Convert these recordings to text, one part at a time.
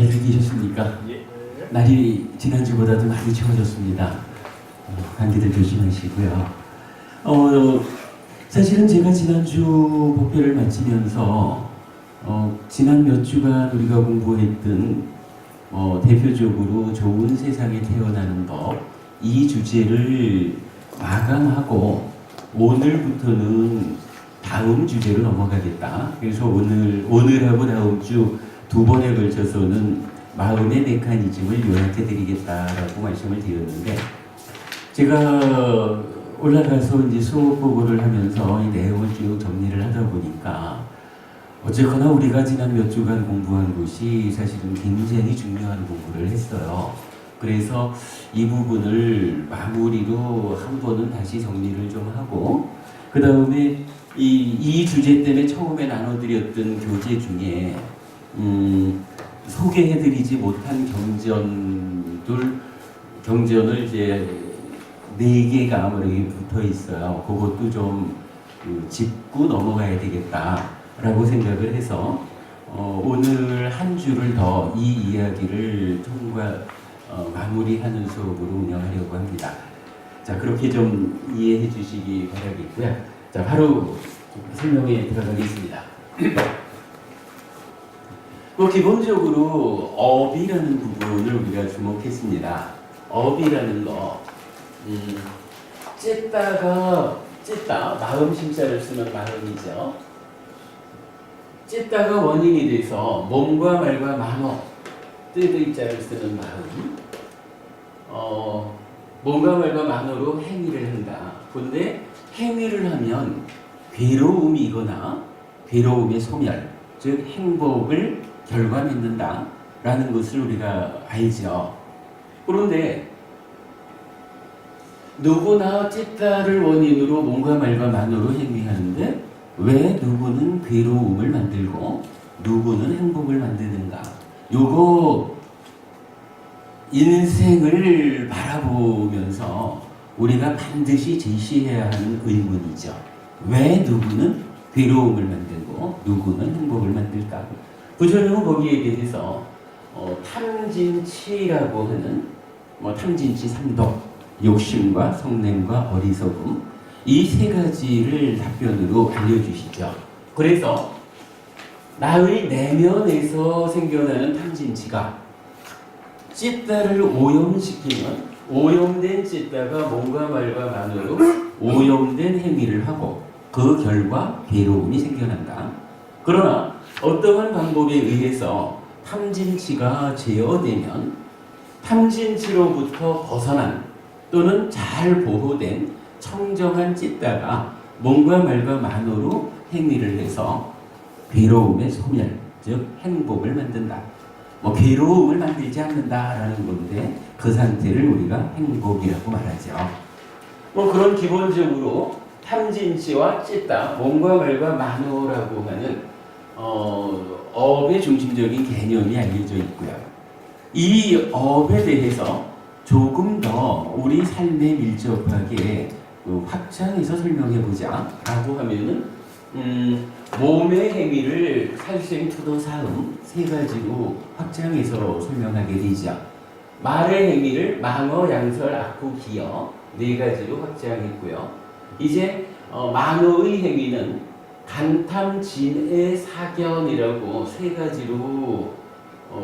잘 즐기셨습니까? 예. 날이 지난주보다도 많이 추워졌습니다. 감기들 조심하시고요. 사실은 제가 지난주 법회를 마치면서 지난 몇 주간 우리가 공부했던 대표적으로 좋은 세상에 태어나는 법, 이 주제를 마감하고 오늘부터는 다음 주제로 넘어가겠다. 그래서 오늘하고 다음 주 두 번에 걸쳐서는 마음의 메커니즘을 요약해 드리겠다라고 말씀을 드렸는데, 제가 올라가서 이제 수업 보고를 하면서 이 내용을 쭉 정리를 하다 보니까 어쨌거나 우리가 지난 몇 주간 공부한 것이 사실은 굉장히 중요한 공부를 했어요. 그래서 이 부분을 마무리로 한 번은 다시 정리를 좀 하고, 그 다음에 이 주제 때문에 처음에 나눠드렸던 교재 중에 소개해드리지 못한 경전을 이제 4개가 아무래도 붙어 있어요. 그것도 좀 짚고 넘어가야 되겠다라고 생각을 해서 오늘 한 주를 더 이 이야기를 마무리하는 수업으로 운영하려고 합니다. 자, 그렇게 좀 이해해 주시기 바라겠고요. 자, 바로 설명에 들어가겠습니다. 기본적으로 업이라는 부분을 우리가 주목했습니다. 업이라는 거, 쨌다, 마음 심자를 쓰는 마음이죠. 쨌다가 원인이 돼서 몸과 말과 만어, 뜻의 자를 쓰는 마음, 몸과 말과 만어로 행위를 한다. 근데 행위를 하면 괴로움이거나 괴로움의 소멸, 즉 행복을 결과맺는다 라는 것을 우리가 알죠. 그런데 누구나 쨌다를 원인으로 몸과 말과 만어로 행위하는데 왜 누구는 괴로움을 만들고 누구는 행복을 만드는가? 요거 인생을 바라보면서 우리가 반드시 제시해야 하는 의문이죠. 왜 누구는 괴로움을 만들고 누구는 행복을 만들까? 구조는 거기에 대해서 탐진치라고 하는 탐진치 삼독, 욕심과 성냄과 어리석음, 이 3가지를 답변으로 알려주시죠. 그래서 나의 내면에서 생겨나는 탐진치가 찢다를 오염시키면 오염된 찢다가 몸과 말과 만으로 오염된 행위를 하고 그 결과 괴로움이 생겨난다. 그러나 어떠한 방법에 의해서 탐진치가 제어되면 탐진치로부터 벗어난 또는 잘 보호된 청정한 찢다가 몸과 말과 만으로 행위를 해서 괴로움의 소멸, 즉 행복을 만든다. 괴로움을 만들지 않는다라는 건데 그 상태를 우리가 행복이라고 말하죠. 그런 기본적으로 탐진치와 찢다, 몸과 말과 만어라고 하는 업의 중심적인 개념이 알려져 있고요. 이 업에 대해서 조금 더 우리 삶에 밀접하게 확장해서 설명해 보자 라고 하면은 몸의 행위를 살생, 투도, 사음 3가지로 확장해서 설명하게 되죠. 말의 행위를 망어, 양설, 악구, 기여 4가지로 확장했고요. 이제 만어의 행위는 간탐, 진애, 사견이라고 3가지로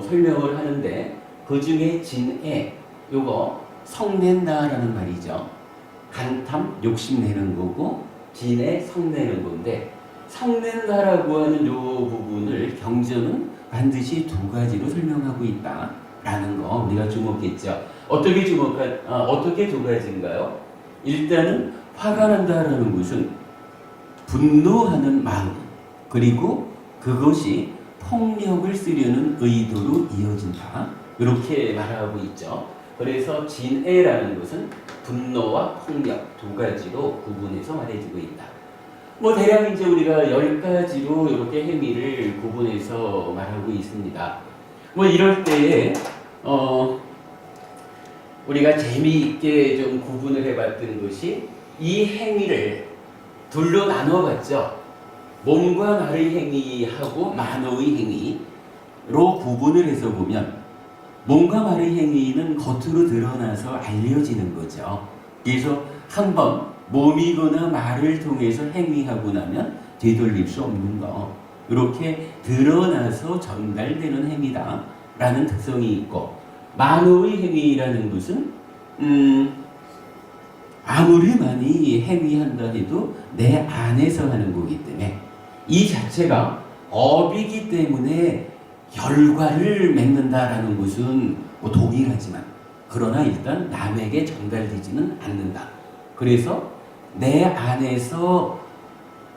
설명을 하는데, 그 중에 진애, 요거 성낸다라는 말이죠. 간탐, 욕심내는 거고, 진애, 성내는 건데, 성낸다라고 하는 요 부분을 경전은 반드시 2가지로 설명하고 있다라는 거 우리가 주목했죠. 어떻게 2가지인가요? 일단은 화가 난다라는 것은 분노하는 마음, 그리고 그것이 폭력을 쓰려는 의도로 이어진다. 이렇게 말하고 있죠. 그래서 진애라는 것은 분노와 폭력 2가지로 구분해서 말해주고 있다. 대략 이제 우리가 10가지로 이렇게 행위를 구분해서 말하고 있습니다. 이럴 때에 우리가 재미있게 좀 구분을 해봤던 것이 이 행위를 둘로 나눠봤죠. 몸과 말의 행위하고 만어의 행위. 구분을 해서 보면 몸과 말의 행위는 겉으로 드러나서 알려지는 거죠. 그래서 한번 몸이거나 말을 통해서 행위하고 나면 되돌릴 수 없는 거. 이렇게 드러나서 전달되는 행위다 라는 특성이 있고, 만호의 행위라는 것은 아무리 많이 행위한다 해도 내 안에서 하는 거기 때문에 이 자체가 업이기 때문에 결과를 맺는다라는 것은 뭐 동일하지만, 그러나 일단 남에게 전달되지는 않는다. 그래서 내 안에서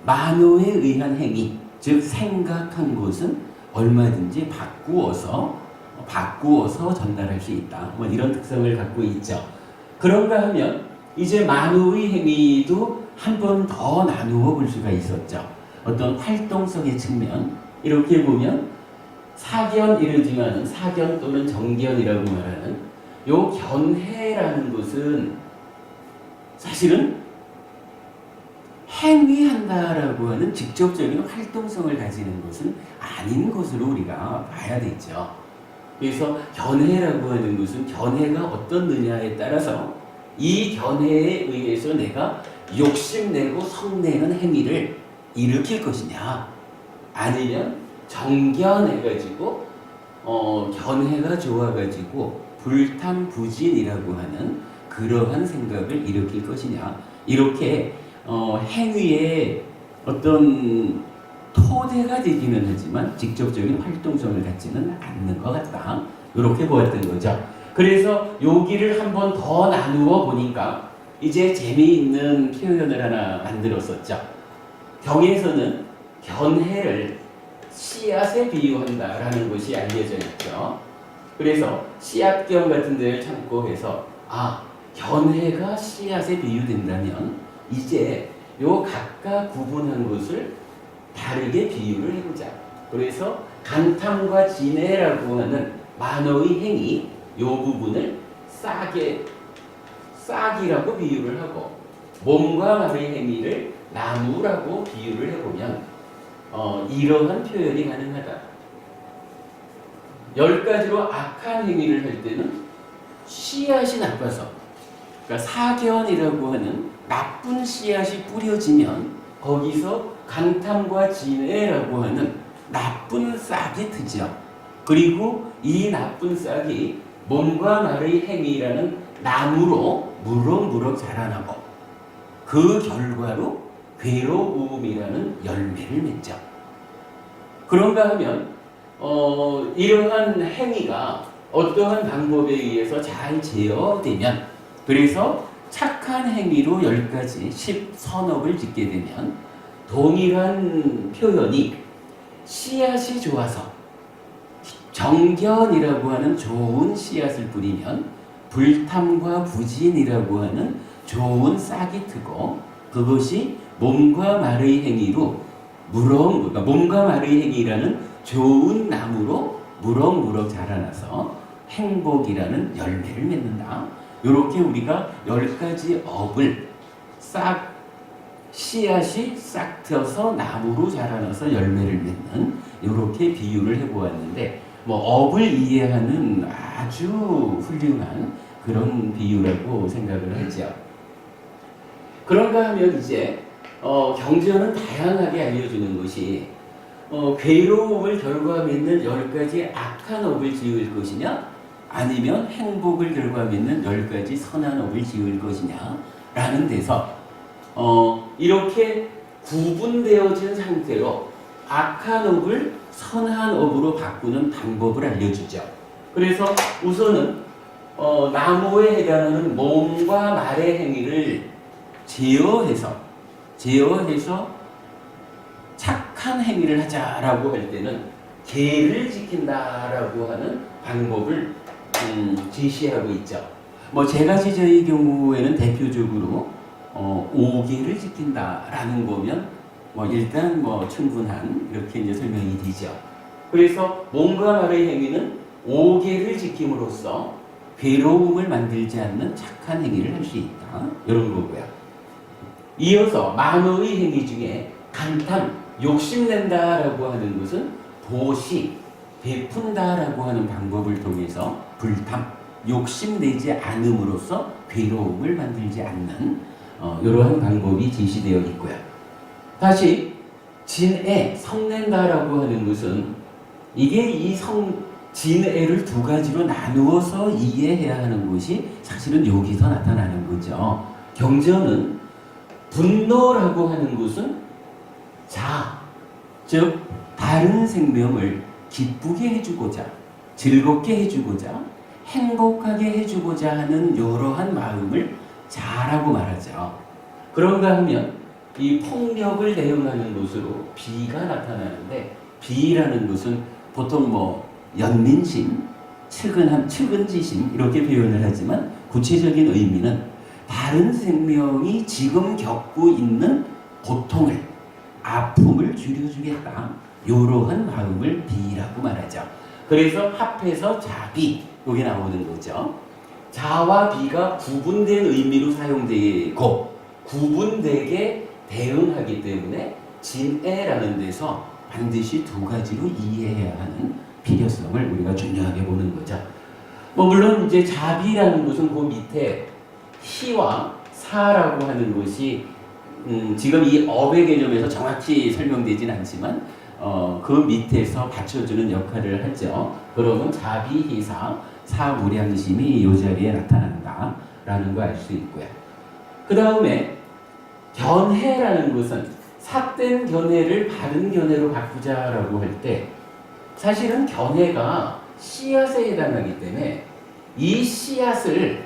만호에 의한 행위, 즉 생각한 것은 얼마든지 바꾸어서 전달할 수 있다. 뭐 이런 특성을 갖고 있죠. 그런가 하면 이제 만호의 행위도 한 번 더 나누어 볼 수가 있었죠. 어떤 활동성의 측면, 이렇게 보면 사견이르지만 사견 또는 정견이라고 말하는 요 견해라는 것은 사실은 행위한다라고 하는 직접적인 활동성을 가지는 것은 아닌 것으로 우리가 봐야 되죠. 그래서 견해라고 하는 것은 견해가 어떻느냐에 따라서 이 견해에 의해서 내가 욕심내고 성내는 행위를 일으킬 것이냐, 아니면 정견해가지고 견해가 좋아가지고 불탐부진이라고 하는 그러한 생각을 일으킬 것이냐, 이렇게 행위의 어떤 토대가 되기는 하지만 직접적인 활동성을 갖지는 않는 것 같다. 이렇게 보았던 거죠. 그래서 여기를 한 번 더 나누어 보니까 이제 재미있는 표현을 하나 만들었었죠. 경에서는 견해를 씨앗에 비유한다라는 것이 알려져 있죠. 그래서 씨앗경 같은 데를 참고해서 견해가 씨앗에 비유된다면 이제 요 각각 구분한 것을 다르게 비유를 해보자. 그래서 간탐과 진해라고 하는 만어의 행위, 요 부분을 싹이라고 비유를 하고, 몸과 말의 행위를 나무라고 비유를 해보면 이러한 표현이 가능하다. 10가지로 악한 행위를 할 때는 씨앗이 나빠서, 그러니까 사견이라고 하는 나쁜 씨앗이 뿌려지면 거기서 간탐과 진해라고 하는 나쁜 싹이 트죠. 그리고 이 나쁜 싹이 몸과 말의 행위라는 나무로 무럭무럭 자라나고 그 결과로 괴로움이라는 열매를 맺죠. 그런가 하면 이러한 행위가 어떠한 방법에 의해서 잘 제어되면, 그래서 착한 행위로 10가지 10선업을 짓게 되면 동일한 표현이 씨앗이 좋아서 정견이라고 하는 좋은 씨앗을 뿌리면 불탐과 부진이라고 하는 좋은 싹이 트고, 그것이 몸과 말의 행위로 그러니까 몸과 말의 행위라는 좋은 나무로 무럭무럭 자라나서 행복이라는 열매를 맺는다. 이렇게 우리가 10가지 업을 씨앗이 싹 트어서 나무로 자라나서 열매를 맺는, 이렇게 비유를 해보았는데, 업을 이해하는 아주 훌륭한 그런 비유라고 생각을 하죠. 그런가 하면 이제 경전은 다양하게 알려주는 것이 괴로움을 결과 맺는 10가지 악한 업을 지을 것이냐, 아니면 행복을 결과 맺는 10가지 선한 업을 지을 것이냐 라는 데서 이렇게 구분되어진 상태로 악한 업을 선한 업으로 바꾸는 방법을 알려주죠. 그래서 우선은 나무에 해당하는 몸과 말의 행위를 제어해서 착한 행위를 하자라고 할 때는 계를 지킨다라고 하는 방법을 제시하고 있죠. 제가지저의 경우에는 대표적으로 5계를 지킨다라는 거면 일단 충분한 이렇게 이제 설명이 되죠. 그래서 몸과 말의 행위는 5계를 지킴으로써 괴로움을 만들지 않는 착한 행위를 할 수 있다. 이런 거고요. 이어서 만어의 행위 중에 간탐, 욕심낸다라고 하는 것은 도시, 베푼다라고 하는 방법을 통해서 불탐, 욕심내지 않음으로써 괴로움을 만들지 않는 이러한 방법이 제시되어 있고요. 다시 진애, 성낸다라고 하는 것은 이게 이 진애를 두 가지로 나누어서 이해해야 하는 것이 사실은 여기서 나타나는 거죠. 경전은 분노라고 하는 것은 즉 다른 생명을 기쁘게 해주고자, 즐겁게 해주고자, 행복하게 해주고자 하는 이러한 마음을 자라고 말하죠. 그런가 하면 이 폭력을 대응하는 것으로 비가 나타나는데, 비라는 것은 보통 연민심, 측은지심 이렇게 표현을 하지만 구체적인 의미는 다른 생명이 지금 겪고 있는 고통을, 아픔을 줄여주겠다, 이러한 마음을 비라고 말하죠. 그래서 합해서 자비, 여기 나오는 거죠. 자와 비가 구분된 의미로 사용되고 구분되게 대응하기 때문에 진애라는 데서 반드시 두 가지로 이해해야 하는 필요성을 우리가 중요하게 보는 거죠. 물론 이제 자비라는 것은 그 밑에 희와 사라고 하는 것이 지금 이 업의 개념에서 정확히 설명되진 않지만 그 밑에서 받쳐주는 역할을 하죠. 그러면 자비희사, 사무량심이 이 자리에 나타난다라는 거 알 수 있고요. 그 다음에 견해라는 것은 삿된 견해를 바른 견해로 바꾸자라고 할 때, 사실은 견해가 씨앗에 해당하기 때문에 이 씨앗을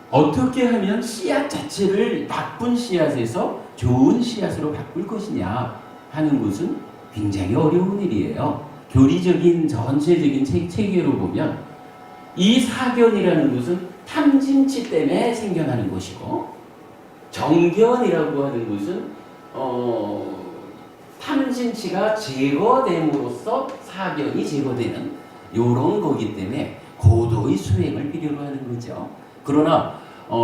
어떻게 하면 씨앗 자체를 나쁜 씨앗에서 좋은 씨앗으로 바꿀 것이냐 하는 것은 굉장히 어려운 일이에요. 교리적인 전체적인 체계로 보면 이 사견이라는 것은 탐진치 때문에 생겨나는 것이고, 정견이라고 하는 것은 탐진치가 제거됨으로써 사견이 제거되는 이런 거기 때문에 고도의 수행을 필요로 하는 거죠. 그러나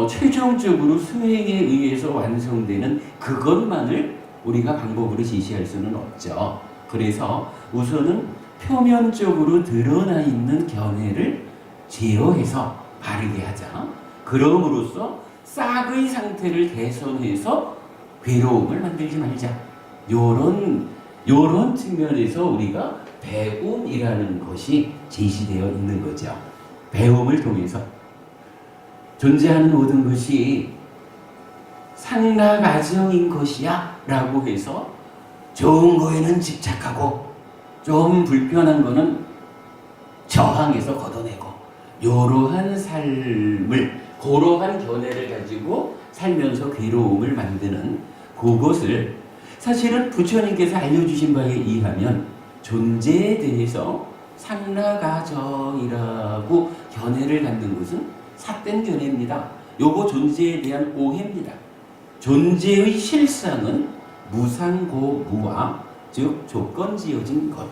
최종적으로 수행에 의해서 완성되는 그것만을 우리가 방법으로 제시할 수는 없죠. 그래서 우선은 표면적으로 드러나 있는 견해를 제어해서 바르게 하자. 그럼으로써 싹의 상태를 개선해서 괴로움을 만들지 말자. 요런 측면에서 우리가 배움이라는 것이 제시되어 있는 거죠. 배움을 통해서 존재하는 모든 것이 상락아정인 것이야 라고 해서 좋은 거에는 집착하고 좀 불편한 거는 저항해서 걷어내고, 이러한 삶을, 그러한 견해를 가지고 살면서 괴로움을 만드는 그것을 사실은 부처님께서 알려주신 바에 의하면 존재에 대해서 상락아정이라고 견해를 갖는 것은 삿된 견해입니다. 요거 존재에 대한 오해입니다. 존재의 실상은 무상고무와, 즉 조건지어진 것.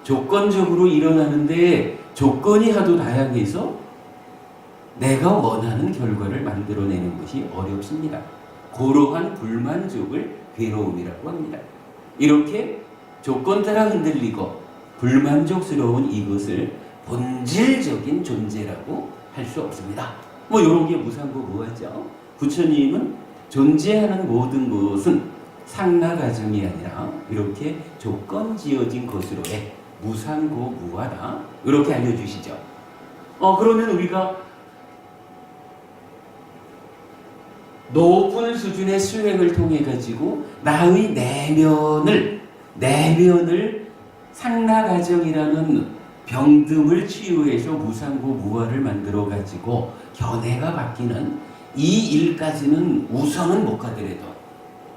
조건적으로 일어나는데 조건이 하도 다양해서 내가 원하는 결과를 만들어내는 것이 어렵습니다. 그러한 불만족을 괴로움이라고 합니다. 이렇게 조건 따라 흔들리고 불만족스러운 이것을 본질적인 존재라고 할 수 없습니다. 이런 게 무상고무하죠. 부처님은 존재하는 모든 것은 상락아정이 아니라 이렇게 조건 지어진 것으로의 무상고무하다, 이렇게 알려주시죠. 그러면 우리가 높은 수준의 수행을 통해 가지고 나의 내면을 상락아정이라는 병듦을 치유해서 무상고무화를 만들어 가지고 견해가 바뀌는 이 일까지는 우선은 못 가더라도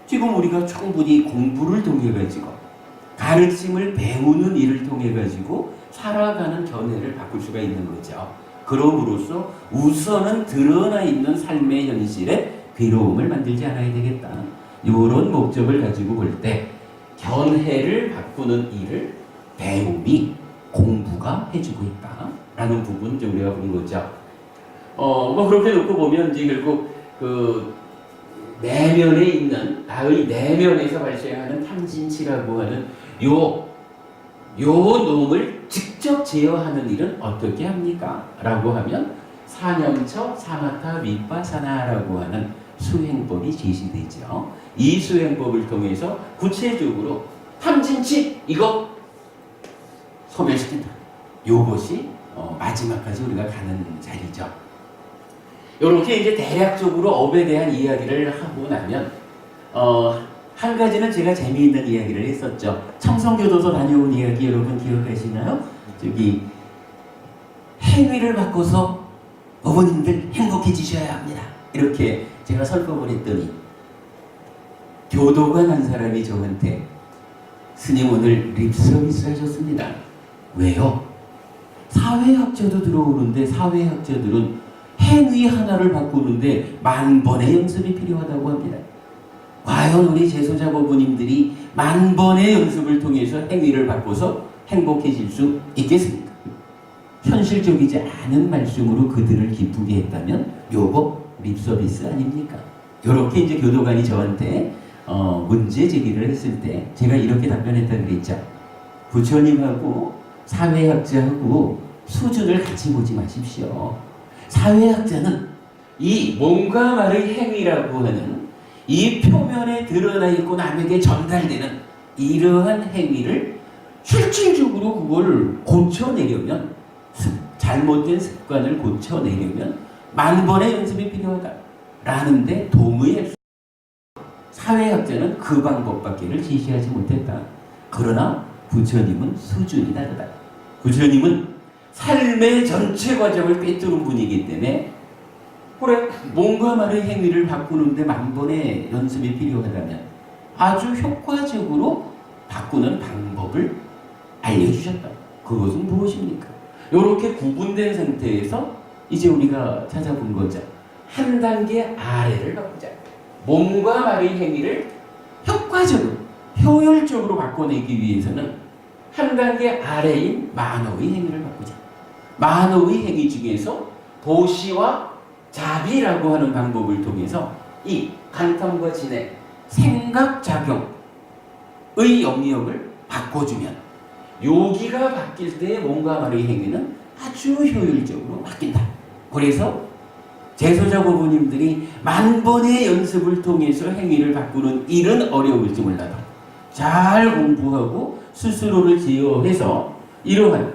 지금 우리가 충분히 공부를 통해 가지고 가르침을 배우는 일을 통해 가지고 살아가는 견해를 바꿀 수가 있는 거죠. 그럼으로써 우선은 드러나 있는 삶의 현실에 괴로움을 만들지 않아야 되겠다. 이런 목적을 가지고 볼 때 견해를 바꾸는 일을 배움이, 공부가 해주고 있다라는 부분 우리가 본 거죠. 그렇게 놓고 보면 이제 결국 그 내면에 있는, 나의 내면에서 발생하는 탐진치라고 하는 요 놈을 직접 제어하는 일은 어떻게 합니까? 라고 하면 사념처 사마타 윗바사나라고 하는 수행법이 제시되죠. 이 수행법을 통해서 구체적으로 탐진치 이거 소멸시킨다. 요것이 마지막까지 우리가 가는 자리죠. 이렇게 이제 대략적으로 업에 대한 이야기를 하고 나면 한 가지는 제가 재미있는 이야기를 했었죠. 청성교도소 다녀온 이야기 여러분 기억하시나요? 저기 행위를 바꿔서 어머님들 행복해지셔야 합니다. 이렇게 제가 설법을 했더니 교도관 한 사람이 저한테 스님 오늘 립서비스 하셨습니다. 왜요? 사회학자도 들어오는데 사회학자들은 행위 하나를 바꾸는데 10,000번의 연습이 필요하다고 합니다. 과연 우리 제소자고부님들이 10,000번의 연습을 통해서 행위를 바꿔서 행복해질 수 있겠습니까? 현실적이지 않은 말씀으로 그들을 기쁘게 했다면 요거 립서비스 아닙니까? 요렇게 이제 교도관이 저한테 문제 제기를 했을 때 제가 이렇게 답변했다 그랬죠. 부처님하고 사회학자하고 수준을 같이 보지 마십시오. 사회학자는 이 몸과 말의 행위라고 하는 이 표면에 드러나 있고 남에게 전달되는 이러한 행위를 실질적으로 그걸 고쳐내려면 잘못된 습관을 고쳐내려면 10,000번의 연습이 필요하다 라는데 도무지 할 수 사회학자는 그 방법밖에를 제시하지 못했다. 그러나 부처님은 수준이 다르다. 부처님은 삶의 전체 과정을 꿰뚫은 분이기 때문에 그래 몸과 말의 행위를 바꾸는데 10,000번의 연습이 필요하다면 아주 효과적으로 바꾸는 방법을 알려주셨다. 그것은 무엇입니까? 이렇게 구분된 상태에서 이제 우리가 찾아본 거죠. 한 단계 아래를 바꾸자. 몸과 말의 행위를 효과적으로 효율적으로 바꿔내기 위해서는 한 단계 아래인 만호의 행위를 바꾸자. 만호의 행위 중에서 도시와 자비라고 하는 방법을 통해서 이 간탐과 진의 생각작용의 영역을 바꿔주면 요기가 바뀔 때 몸과 말의 행위는 아주 효율적으로 바뀐다. 그래서 제소자고부님들이 10,000번의 연습을 통해서 행위를 바꾸는 일은 어려울지 몰라도 잘 공부하고 스스로를 제어해서 이러한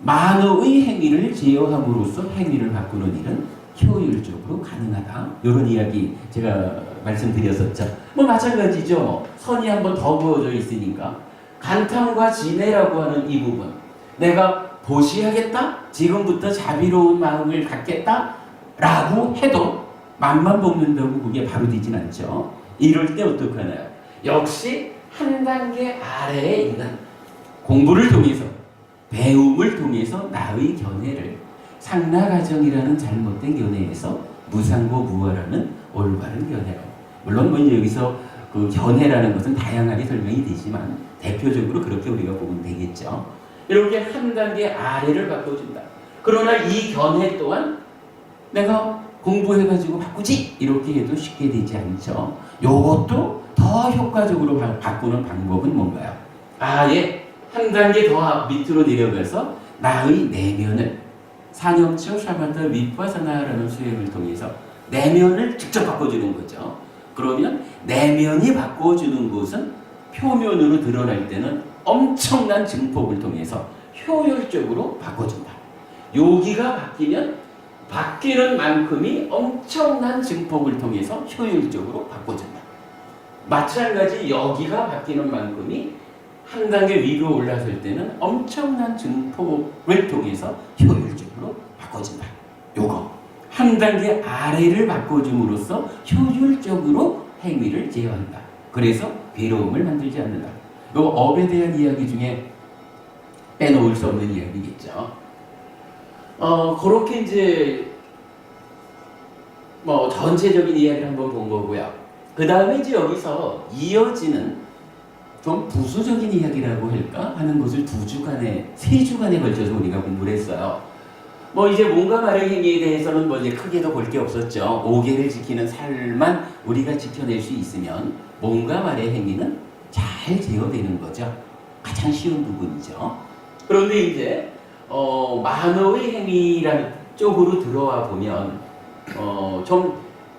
만호의 행위를 제어함으로써 행위를 바꾸는 일은 효율적으로 가능하다. 이런 이야기 제가 말씀드렸었죠. 뭐 마찬가지죠. 선이 한번 더 그어져 있으니까 간탐과 진해라고 하는 이 부분 내가 보시하겠다? 지금부터 자비로운 마음을 갖겠다? 라고 해도 맘만 먹는다고 그게 바로 되진 않죠. 이럴 때 어떡하나요? 역시 한 단계 아래에 있는 공부를 통해서 배움을 통해서 나의 견해를 상나가정이라는 잘못된 견해에서 무상고 무아라는 올바른 견해로 물론 뭐 여기서 그 견해라는 것은 다양하게 설명이 되지만 대표적으로 그렇게 우리가 보면 되겠죠. 이렇게 한 단계 아래를 바꿔준다. 그러나 이 견해 또한 내가 공부해가지고 바꾸지 이렇게 해도 쉽게 되지 않죠. 요것도 더 효과적으로 바꾸는 방법은 뭔가요? 아예 한 단계 더 밑으로 내려가서 나의 내면을 사념처 샤마타 윗바사나라는 수행을 통해서 내면을 직접 바꿔주는 거죠. 그러면 내면이 바꿔주는 것은 표면으로 드러날 때는 엄청난 증폭을 통해서 효율적으로 바꿔준다. 요기가 바뀌면 바뀌는 만큼이 엄청난 증폭을 통해서 효율적으로 바꿔준다. 마찬가지 여기가 바뀌는 만큼이 한 단계 위로 올라설 때는 엄청난 증폭을 통해서 효율적으로 바꿔준다. 요거 한 단계 아래를 바꿔줌으로써 효율적으로 행위를 제어한다. 그래서 괴로움을 만들지 않는다. 요 업에 대한 이야기 중에 빼놓을 수 없는 이야기겠죠. 그렇게 이제 뭐 전체적인 이야기를 한번 본 거고요. 그 다음에 이제 여기서 이어지는 좀 부수적인 이야기라고 할까 하는 것을 3주간에 걸쳐서 우리가 공부를 했어요. 뭐 이제 몸과 말의 행위에 대해서는 뭐 이제 크게도 볼 게 없었죠. 5계를 지키는 삶만 우리가 지켜낼 수 있으면 몸과 말의 행위는 잘 제어되는 거죠. 가장 쉬운 부분이죠. 그런데 이제 만어의 행위라는 쪽으로 들어와 보면 좀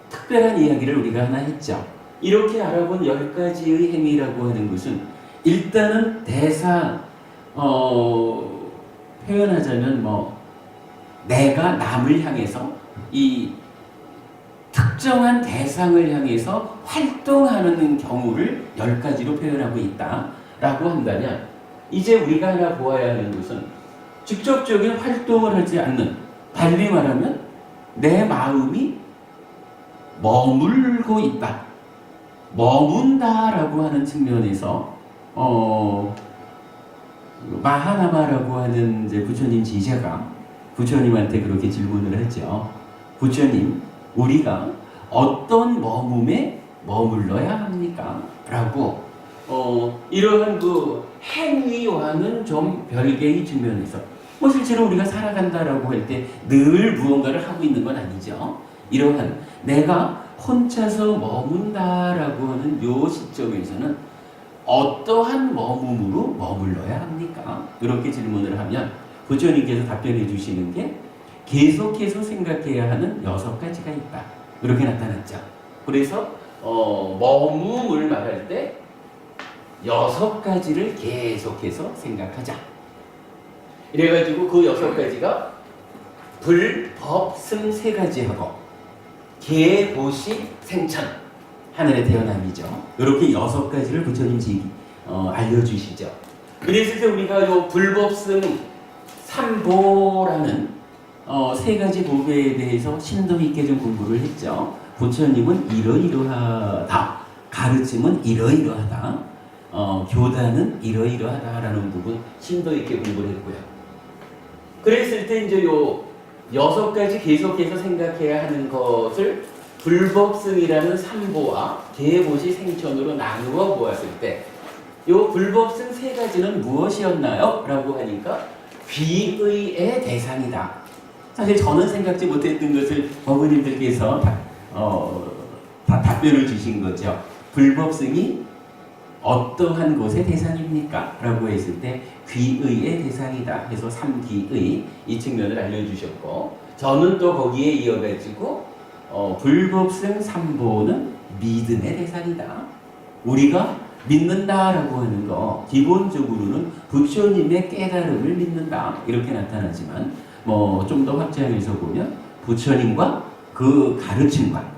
특별한 이야기를 우리가 하나 했죠. 이렇게 알아본 10가지의 행위라고 하는 것은 일단은 대상 표현하자면 내가 남을 향해서 이 특정한 대상을 향해서 활동하는 경우를 10가지로 표현하고 있다라고 한다면 이제 우리가 하나 보아야 하는 것은 직접적인 활동을 하지 않는, 달리 말하면 내 마음이 머물고 있다, 머문다라고 하는 측면에서 마하나마라고 하는 이제 부처님 제자가 부처님한테 그렇게 질문을 했죠. 부처님, 우리가 어떤 머움에 머물러야 합니까? 라고 이러한 그 행위와는 좀 별개의 측면에서 실제로 우리가 살아간다라고 할 때 늘 무언가를 하고 있는 건 아니죠. 이러한 내가 혼자서 머문다라고 하는 요 시점에서는 어떠한 머움으로 머물러야 합니까? 이렇게 질문을 하면 부처님께서 답변해 주시는 게 계속해서 생각해야 하는 6가지가 있다, 이렇게 나타났죠. 그래서 머움을 말할 때 6가지를 계속해서 생각하자. 이래가지고 그 6가지가 불, 법, 승 3가지하고 계, 보시, 생천, 하늘의 태어남이죠. 이렇게 6가지를 부처님 알려주시죠. 그랬을 때 우리가 요 불법승 삼보라는 3가지 보배에 대해서 심도 있게 좀 공부를 했죠. 부처님은 이러이러하다, 가르침은 이러이러하다, 교단은 이러이러하다라는 부분 심도 있게 공부를 했고요. 그랬을 때 이제 요 6가지 계속해서 생각해야 하는 것을 불법승이라는 삼보와 계보시 생천으로 나누어 보았을 때 요 불법승 3가지는 무엇이었나요? 라고 하니까 귀의의 대상이다. 사실 저는 생각지 못했던 것을 어머님들께서 다 답변을 주신 거죠. 불법승이 어떠한 곳의 대상입니까? 라고 했을 때 귀의의 대상이다 해서 3귀의 이 측면을 알려주셨고, 저는 또 거기에 이어가지고 불법승 삼보는 믿음의 대상이다. 우리가 믿는다라고 하는 거 기본적으로는 부처님의 깨달음을 믿는다, 이렇게 나타나지만 좀 더 확장해서 보면 부처님과 그 가르침을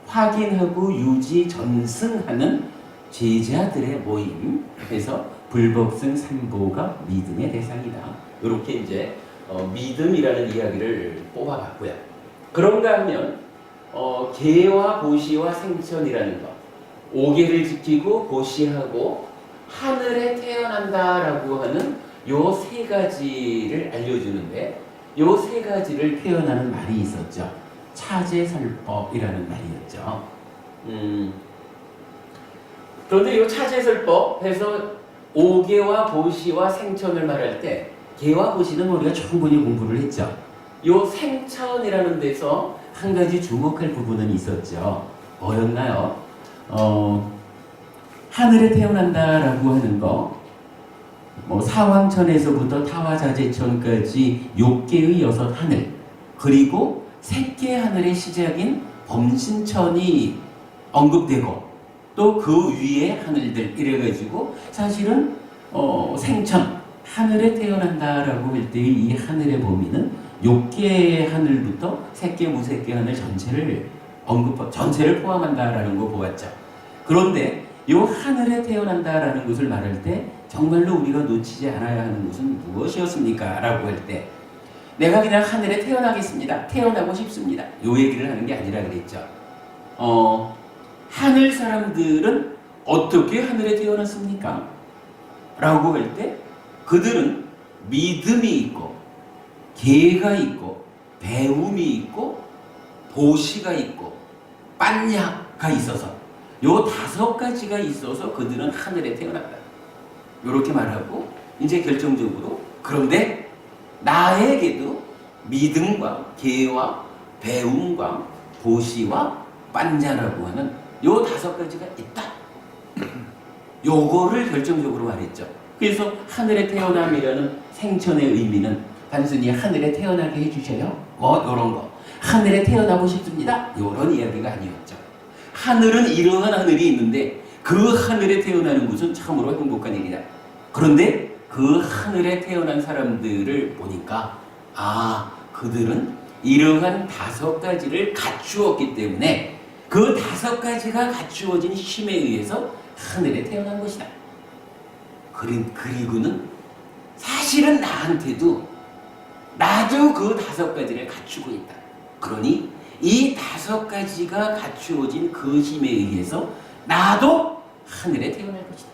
확인하고 유지 전승하는 제자들의 모임, 해서 불법승 삼보가 믿음의 대상이다. 이렇게 이제 믿음이라는 이야기를 뽑아봤고요. 그런가 하면 계와 보시와 생천이라는 것, 5계를 지키고 보시하고 하늘에 태어난다라고 하는 요 3가지를 알려주는데, 요 3가지를 표현하는 말이 있었죠. 차제설법이라는 말이었죠. 그런데 이 차제설법 해서 5계와 보시와 생천을 말할 때 계와 보시는 우리가 충분히 공부를 했죠. 이 생천이라는 데서 한 가지 주목할 부분은 있었죠. 뭐였나요? 하늘에 태어난다라고 하는 거, 사왕천에서부터 타화자재천까지 6개의 6 하늘, 그리고 셋개 하늘의 시작인 범신천이 언급되고 또 그 위에 하늘들, 이래가지고 사실은 생천, 하늘에 태어난다라고 할 때 이 하늘의 범위는 6개의 하늘부터 3개, 무색개 하늘 전체를 포함한다라는 거 보았죠. 그런데 이 하늘에 태어난다라는 것을 말할 때 정말로 우리가 놓치지 않아야 하는 것은 무엇이었습니까? 라고 할 때 내가 그냥 하늘에 태어나겠습니다, 태어나고 싶습니다, 요 얘기를 하는 게 아니라 그랬죠. 하늘 사람들은 어떻게 하늘에 태어났습니까? 라고 할 때 그들은 믿음이 있고 계가 있고 배움이 있고 보시가 있고 빤냐가 있어서 요 5가지가 있어서 그들은 하늘에 태어났다, 요렇게 말하고 이제 결정적으로 그런데 나에게도 믿음과 계와 배움과 보시와 빤냐라고 하는 요 5가지가 있다, 요거를 결정적으로 말했죠. 그래서 하늘에 태어남이라는 생천의 의미는 단순히 하늘에 태어나게 해주셔요. 뭐 이런 거. 하늘에 태어나고 싶습니다. 이런 이야기가 아니었죠. 하늘은 이러한 하늘이 있는데 그 하늘에 태어나는 것은 참으로 행복한 일이다. 그런데 그 하늘에 태어난 사람들을 보니까 그들은 이러한 5가지를 갖추었기 때문에 그 5가지가 갖추어진 힘에 의해서 하늘에 태어난 것이다. 그리고는 사실은 나한테도 나도 그 5가지를 갖추고 있다. 그러니 이 5가지가 갖추어진 그 힘에 의해서 나도 하늘에 태어날 것이다.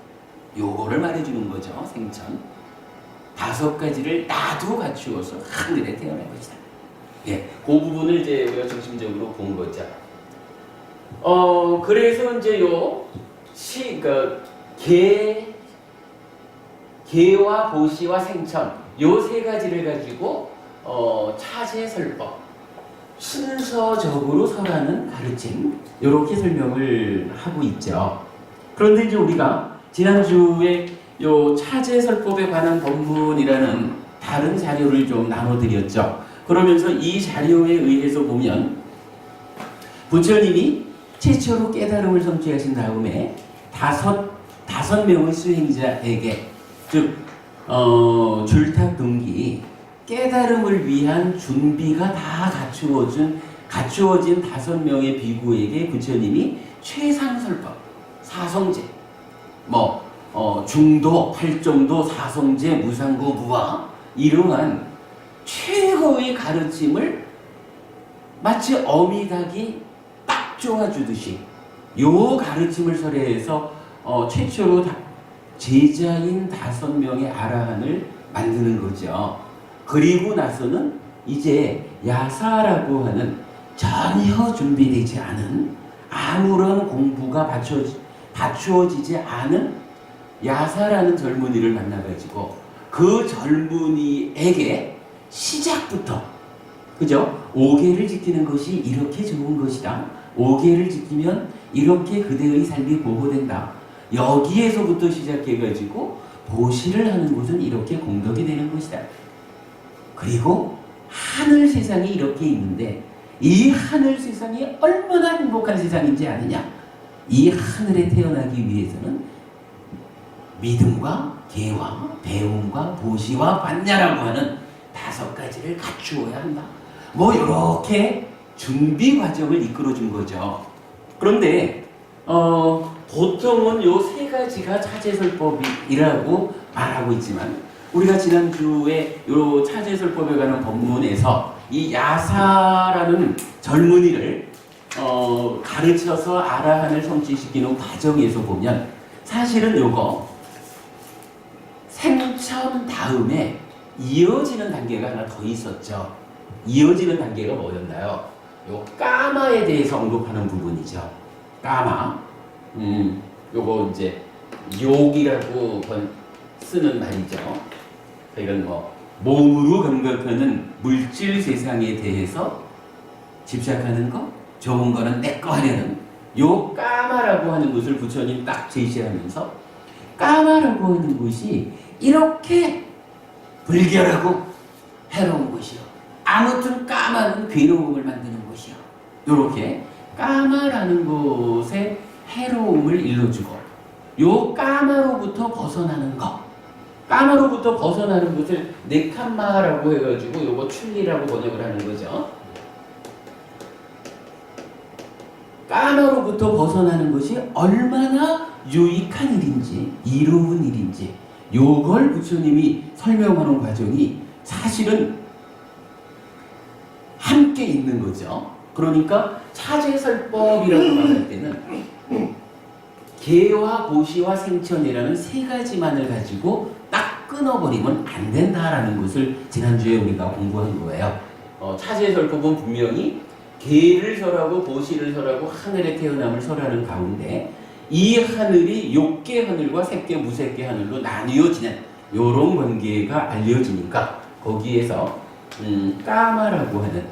요거를 말해주는 거죠. 생천. 5가지를 나도 갖추어서 하늘에 태어날 것이다. 예, 그 부분을 이제 우리가 중심적으로 본 거죠. 그래서 이제 개와 보시와 생천 요 3가지를 가지고 차제설법 순서적으로 설하는 가르침 이렇게 설명을 하고 있죠. 그런데 이제 우리가 지난주에 요 차제설법에 관한 법문이라는 다른 자료를 좀 나눠드렸죠. 그러면서 이 자료에 의해서 보면 부처님이 최초로 깨달음을 성취하신 다음에 다섯 명의 수행자에게 즉 줄탁등기 깨달음을 위한 준비가 다 갖추어진 5명의 비구에게 부처님이 최상설법, 사성제, 중도, 팔정도, 사성제, 무상고, 무화 이러한 최고의 가르침을 마치 어미닭이 딱 쪼아주듯이 요 가르침을 설해서 최초로 제자인 5명의 아라한을 만드는 거죠. 그리고 나서는 이제 야사라고 하는 전혀 준비되지 않은 아무런 공부가 갖추어지지 않은 야사라는 젊은이를 만나가지고 그 젊은이에게 시작부터 그죠? 5계를 지키는 것이 이렇게 좋은 것이다. 5계를 지키면 이렇게 그대의 삶이 보호된다. 여기에서부터 시작해가지고 보시를 하는 것은 이렇게 공덕이 되는 것이다. 그리고 하늘 세상이 이렇게 있는데 이 하늘 세상이 얼마나 행복한 세상인지 아느냐? 이 하늘에 태어나기 위해서는 믿음과 계와 배움과 보시와 관야라고 하는 5가지를 갖추어야 한다. 이렇게 준비 과정을 이끌어준 거죠. 그런데 보통은 요 3가지가 차제설법이라고 말하고 있지만 우리가 지난주에 요 차제설법에 관한 법문에서 이 야사라는 젊은이를 가르쳐서 아라한을 성취시키는 과정에서 보면 사실은 요거 생천 다음에 이어지는 단계가 하나 더 있었죠. 이어지는 단계가 뭐였나요? 요 까마에 대해서 언급하는 부분이죠. 까마. 요거 이제 욕이라고 쓰는 말이죠. 이건 몸으로 감각하는 물질 세상에 대해서 집착하는 거, 좋은 거는 내 거 하려는 요 까마라고 하는 것을 부처님 딱 제시하면서 까마라고 하는 것이 이렇게 불결하고 해로운 것이요. 아무튼 까마는 괴로움을 만드는 것이요. 요렇게 까마라는 것의 해로움을 일러주고 요 까마로부터 벗어나는 것, 까마로부터 벗어나는 것을 네캄마라고 해가지고 요거 출리라고 번역을 하는 거죠. 까마로부터 벗어나는 것이 얼마나 유익한 일인지 이로운 일인지 요걸 부처님이 설명하는 과정이 사실은 함께 있는 거죠. 그러니까 차제설법이라고 말할 때는 계와 보시와 생천이라는 3가지만을 가지고 딱 끊어버리면 안 된다라는 것을 지난주에 우리가 공부한 거예요. 차제설법은 분명히 계를 설하고 보시를 설하고 하늘에 태어남을 설하는 가운데 이 하늘이 욕계 하늘과 색계 무색계 하늘로 나뉘어지는 요런 관계가 알려지니까 거기에서 까마라고 하는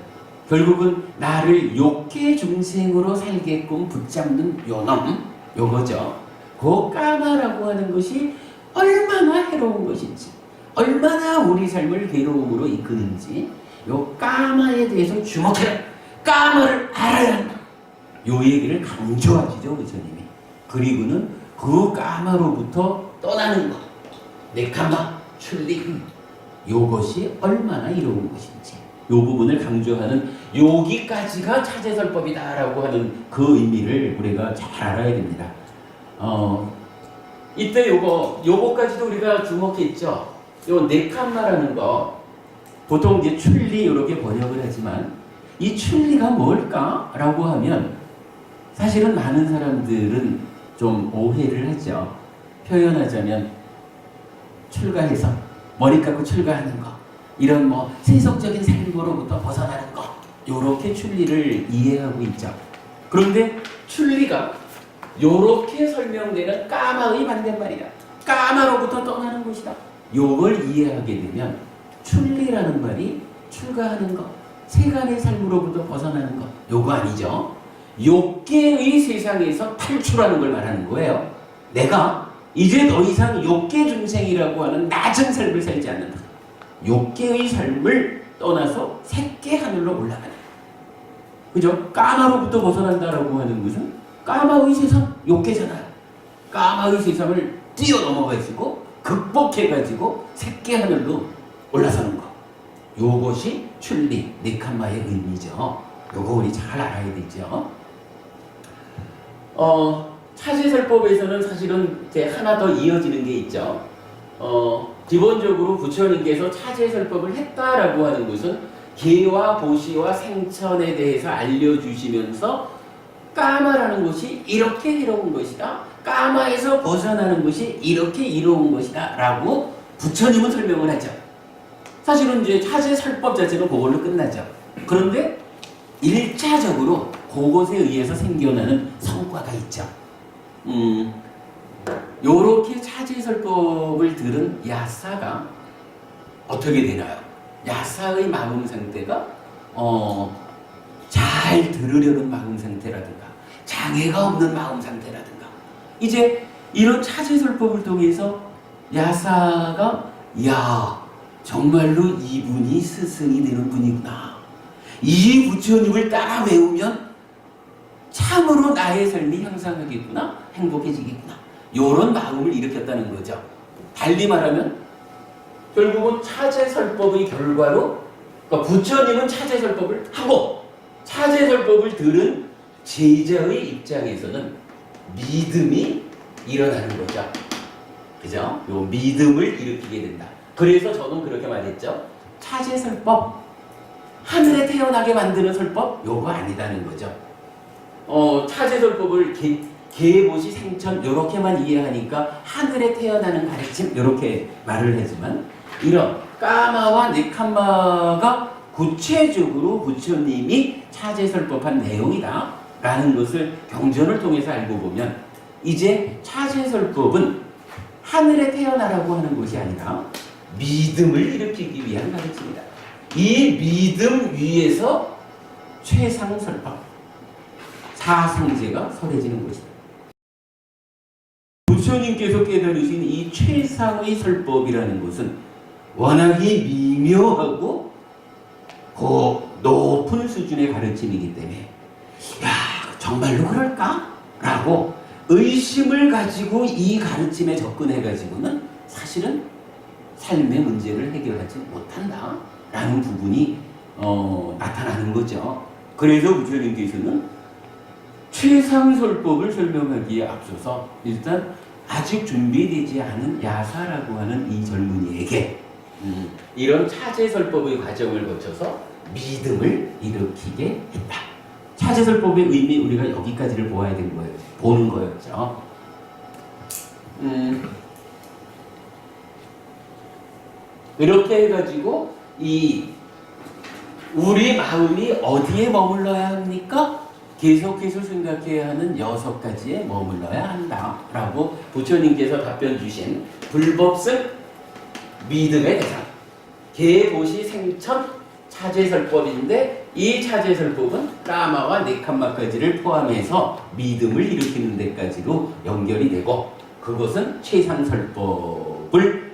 결국은 나를 욕계 중생으로 살게끔 붙잡는 요놈 요거죠. 그 까마라고 하는 것이 얼마나 해로운 것인지, 얼마나 우리 삶을 괴로움으로 이끄는지 요 까마에 대해서 주목해라. 까마를 알아야 한다. 요 얘기를 강조하시죠, 부처님이. 그리고는 그 까마로부터 떠나는 것, 네카마, 출리, 요것이 얼마나 이로운 것인지 요 부분을 강조하는 여기까지가 차제설법이다라고 하는 그 의미를 우리가 잘 알아야 됩니다. 이때 요거까지도 우리가 주목했죠. 요 네칸마라는 거 보통 이제 출리 이렇게 번역을 하지만 이 출리가 뭘까라고 하면 사실은 많은 사람들은 좀 오해를 하죠. 표현하자면 출가해서 머리 깎고 출가하는 거, 이런 뭐 세속적인 삶으로부터 벗어나는 거, 요렇게 출리를 이해하고 있죠. 그런데 출리가 요렇게 설명되는 까마의 반대말이다. 까마로부터 떠나는 것이다. 요걸 이해하게 되면 출리라는 말이 출가하는 것, 세간의 삶으로부터 벗어나는 것, 요거 아니죠. 욕계의 세상에서 탈출하는 걸 말하는 거예요. 내가 이제 더 이상 욕계 중생이라고 하는 낮은 삶을 살지 않는다. 욕계의 삶을 떠나서 색계 하늘로 올라가는, 그죠? 까마로부터 벗어난다라고 하는 것은 까마의 세상, 욕계잖아요. 까마의 세상을 뛰어넘어가지고 극복해가지고 색계 하늘로 올라서는 거. 요것이 출리, 네칸마의 의미죠. 요거 우리 잘 알아야 되죠. 차제설법에서는 사실은 이제 하나 더 이어지는 게 있죠. 기본적으로 부처님께서 차제설법을 했다라고 하는 것은 계와 보시와 생천에 대해서 알려주시면서 까마라는 것이 이렇게 이로운 것이다, 까마에서 벗어나는 것이 이렇게 이로운 것이다 라고 부처님은 설명을 하죠. 사실은 이제 차제설법 자체는 그걸로 끝나죠. 그런데 1차적으로 그것에 의해서 생겨나는 성과가 있죠. 요렇게 차제설법을 들은 야사가 어떻게 되나요? 야사의 마음 상태가 잘 들으려는 마음 상태라든가 장애가 없는 마음 상태라든가, 이제 이런 차제설법을 통해서 야사가 야, 정말로 이분이 스승이 되는 분이구나, 이 부처님을 따라 외우면 참으로 나의 삶이 향상하겠구나, 행복해지겠구나, 요런 마음을 일으켰다는 거죠. 달리 말하면 결국은 차제설법의 결과로, 그러니까 부처님은 차제설법을 하고 차제설법을 들은 제자의 입장에서는 믿음이 일어나는 거죠. 그죠? 요 믿음을 일으키게 된다. 그래서 저는 그렇게 말했죠. 차제설법, 하늘에 태어나게 만드는 설법, 요거 아니다는 거죠. 차제설법을 계보시 생천 요렇게만 이해하니까 하늘에 태어나는 가르침 요렇게 말을 하지만, 이런 까마와 네칸마가 구체적으로 부처님이 차제설법한 내용이다 라는 것을 경전을 통해서 알고 보면, 이제 차제설법은 하늘에 태어나라고 하는 것이 아니라 믿음을 일으키기 위한 가르침이다. 이 믿음 위에서 최상설법, 사상제가 설해지는 것이다. 부처님께서 깨달으신 이 최상의 설법이라는 것은 워낙이 미묘하고 높은 수준의 가르침이기 때문에 야, 정말로 그럴까? 라고 의심을 가지고 이 가르침에 접근해가지고는 사실은 삶의 문제를 해결하지 못한다 라는 부분이 나타나는 거죠. 그래서 부처님께서는 최상설법을 설명하기에 앞서서 일단 아직 준비되지 않은 야사라고 하는 이 젊은이에게 이런 차제설법의 과정을 거쳐서 믿음을 일으키게 했다. 차제설법의 의미, 우리가 여기까지를 보아야 되는 거예요. 보는 거였죠. 이렇게 해가지고 우리 마음이 어디에 머물러야 합니까? 계속해서 생각해야 하는 6가지에 머물러야 한다라고 부처님께서 답변 주신 불법승 믿음의 대상, 계보시 생천 차제설법인데, 이 차제설법은 까마와 네칸마까지를 포함해서 믿음을 일으키는 데까지로 연결이 되고, 그것은 최상설법을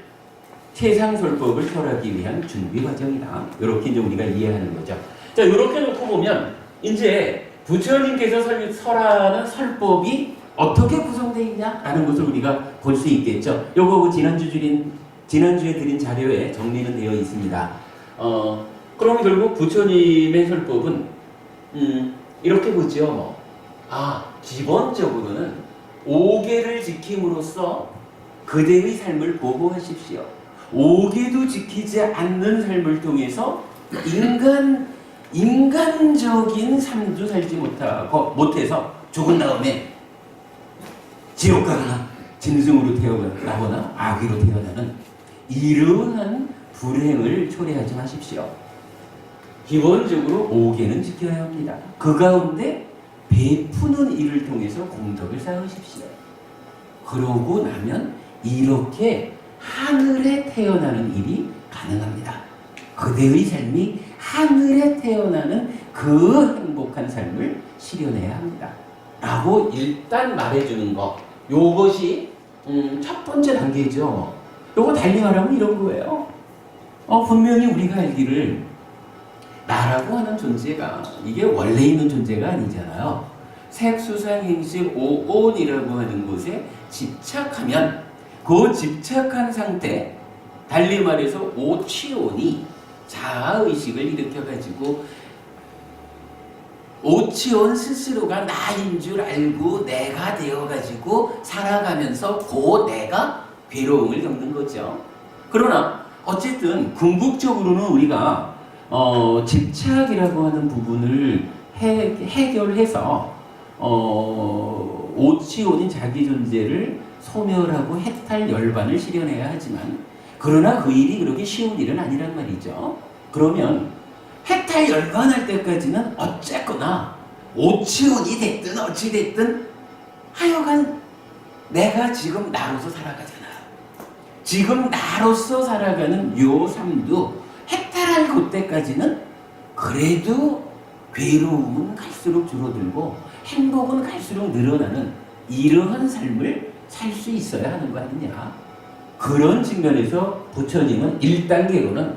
설하기 위한 준비 과정이다. 이렇게 이제 우리가 이해하는 거죠. 자, 이렇게 놓고 보면 이제 부처님께서 설하는 설법이 어떻게 구성되어 있냐라는 것을 우리가 볼 수 있겠죠. 요거 지난주에 드린 자료에 정리는 되어 있습니다. 그럼 결국 부처님의 설법은 이렇게 보죠. 기본적으로는 5계를 지킴으로써 그대의 삶을 보호하십시오. 5계도 지키지 않는 삶을 통해서 인간적인 삶도 살지 못해서 죽은 다음에 지옥 가거나 짐승으로 태어나거나 아귀로 태어나는 이러한 불행을 초래하지 마십시오. 기본적으로 5계는 지켜야 합니다. 그 가운데 베푸는 일을 통해서 공덕을 쌓으십시오. 그러고 나면 이렇게 하늘에 태어나는 일이 가능합니다. 그대의 삶이 하늘에 태어나는 그 행복한 삶을 실현해야 합니다. 라고 일단 말해주는 것. 요것이 첫 번째 단계죠. 요거 달리 말하면 이런 거예요. 분명히 우리가 알기를 나라고 하는 존재가 이게 원래 있는 존재가 아니잖아요. 색수상행식 오온이라고 하는 곳에 집착하면 그 집착한 상태, 달리 말해서 오치온이 자아의식을 일으켜가지고 오치온 스스로가 나인 줄 알고 내가 되어가지고 살아가면서 그 내가 괴로움을 겪는 거죠. 그러나 어쨌든 궁극적으로는 우리가 집착이라고 하는 부분을 해결해서 오치온인 자기 존재를 소멸하고 해탈 열반을 실현해야 하지만 그러나 그 일이 그렇게 쉬운 일은 아니란 말이죠. 그러면 해탈 열반할 때까지는 어쨌거나 오치온이 됐든 어찌 됐든 하여간 내가 지금 나로서 살아가잖아. 지금 나로서 살아가는 요 삶도 해탈할 그때까지는 그래도 괴로움은 갈수록 줄어들고 행복은 갈수록 늘어나는 이러한 삶을 살 수 있어야 하는 거 아니냐. 그런 측면에서 부처님은 1단계로는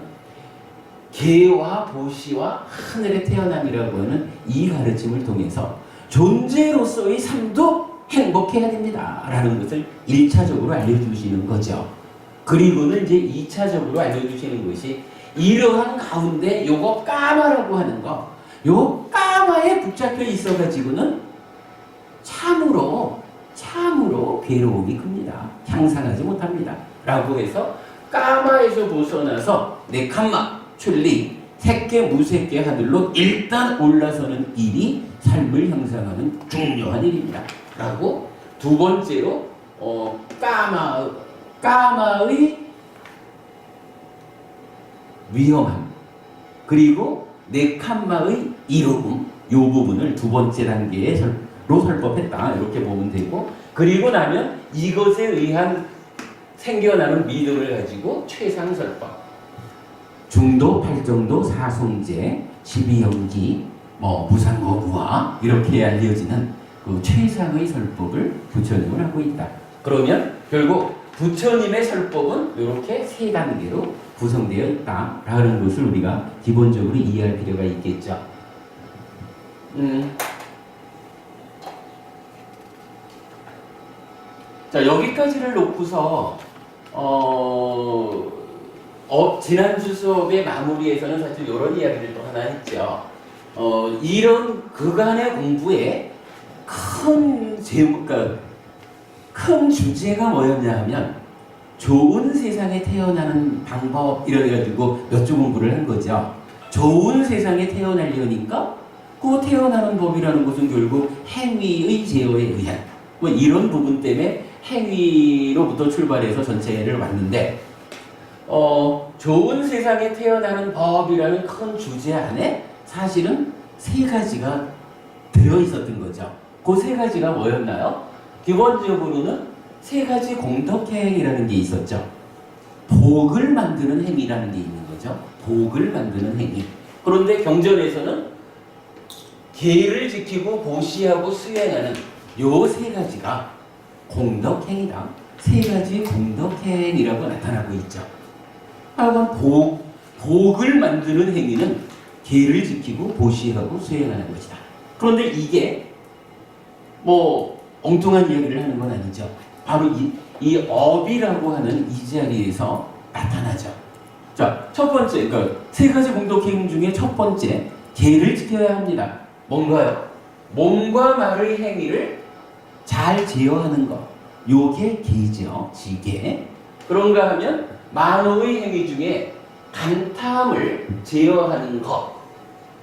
개와 보시와 하늘의 태어남이라고 하는 이 가르침을 통해서 존재로서의 삶도 행복해야 됩니다 라는 것을 1차적으로 알려주시는 거죠. 그리고는 이제 2차적으로 알려주시는 것이 이러한 가운데 요거 까마라고 하는 거, 요 까마에 붙잡혀 있어가지고는 참으로 괴로움이 큽니다. 향상하지 못합니다. 라고 해서 까마에서 벗어나서 네캄마, 출리, 색계, 무색계 하늘로 일단 올라서는 일이 삶을 향상하는 중요한 일입니다. 라고 두 번째로 까마의 위험함 그리고 네캄마의 이로움 요 부분을 두 번째 단계로 설법했다 이렇게 보면 되고, 그리고 나면 이것에 의한 생겨나는 믿음을 가지고 최상설법, 중도, 팔정도, 사송제, 십이연기, 무상거부화 이렇게 알려지는 그 최상의 설법을 부처님은 하고 있다. 그러면 결국 부처님의 설법은 이렇게 세 단계로 구성되어 있다라는 것을 우리가 기본적으로 이해할 필요가 있겠죠. 자, 여기까지를 놓고서 지난주 수업의 마무리에서는 사실 이런 이야기를 또 하나 했죠. 이런 그간의 공부에 큰 주제가 뭐였냐 하면 좋은 세상에 태어나는 방법 이래가지고 몇 주 공부를 한 거죠. 좋은 세상에 태어나려니까 그 태어나는 법이라는 것은 결국 행위의 제어에 의한 이런 부분 때문에 행위로부터 출발해서 전체를 왔는데 좋은 세상에 태어나는 법이라는 큰 주제 안에 사실은 세 가지가 들어있었던 거죠. 그 세 가지가 뭐였나요? 기본적으로는 세 가지 공덕행이라는 게 있었죠. 복을 만드는 행위라는 게 있는 거죠. 복을 만드는 행위. 그런데 경전에서는 계를 지키고 보시하고 수행하는 요 세 가지가 공덕행이다. 세 가지 공덕행이라고 나타나고 있죠. 하여간 복을 만드는 행위는 계를 지키고 보시하고 수행하는 것이다. 그런데 이게 뭐 엉뚱한 이야기를 하는 건 아니죠. 바로 이 업이라고 하는 이 자리에서 나타나죠. 자, 첫 번째, 그러니까 세 가지 공덕행 중에 첫 번째, 계를 지켜야 합니다. 뭔가요? 몸과 말의 행위를 잘 제어하는 것. 요게 계죠. 지계. 그런가 하면 만호의 행위 중에 간탐을 제어하는 것.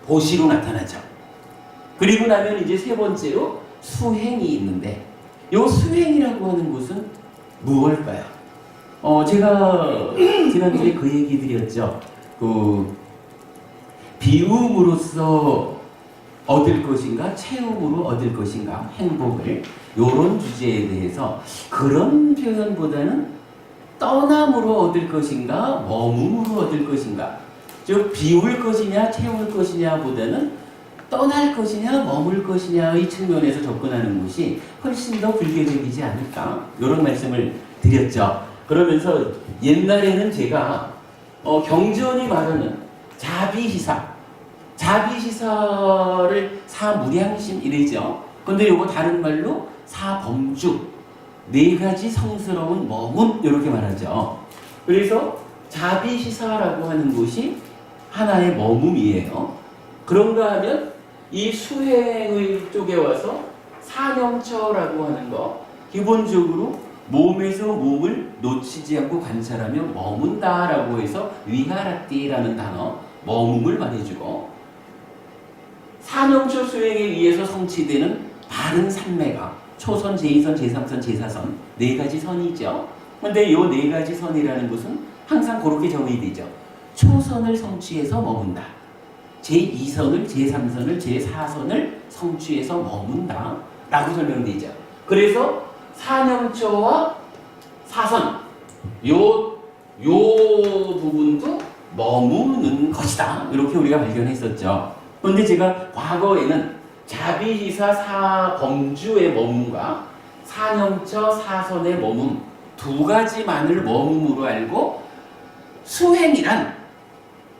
보시로 나타나죠. 그리고 나면 이제 세 번째로 수행이 있는데 요 수행이라고 하는 것은 무엇일까요? 제가 지난주에 그 얘기 드렸죠. 그 비움으로써 얻을 것인가 체험으로 얻을 것인가 행복을 요런 주제에 대해서 그런 표현보다는 떠남으로 얻을 것인가 머금으로 얻을 것인가 즉 비울 것이냐 채울 것이냐 보다는 떠날 것이냐 머물 것이냐의 측면에서 접근하는 것이 훨씬 더 불교적이지 않을까 이런 말씀을 드렸죠. 그러면서 옛날에는 제가 경전이 말하는 자비시사를 사무량심 이래죠. 근데 이거 다른 말로 사범주 네 가지 성스러운 머문 이렇게 말하죠. 그래서 자비시사라고 하는 것이 하나의 머문이에요. 그런가 하면 이 수행의 쪽에 와서 사념처라고 하는 거 기본적으로 몸에서 몸을 놓치지 않고 관찰하며 머문다라고 해서 위하라띠라는 단어 머문을 말해주고 사념처 수행에 의해서 성취되는 바른 산매가 초선, 제2선, 제3선, 제4선 네 가지 선이죠. 근데 이 네 가지 선이라는 것은 항상 그렇게 정의 되죠. 초선을 성취해서 머문다. 제2선을, 제3선을, 제4선을 성취해서 머문다 라고 설명되죠. 그래서 사념처와 사선 요 부분도 머무는 것이다 이렇게 우리가 발견했었죠. 그런데 제가 과거에는 자비시사 사범주의 머문과 사념처 사선의 머문 두 가지만을 머문으로 알고 수행이란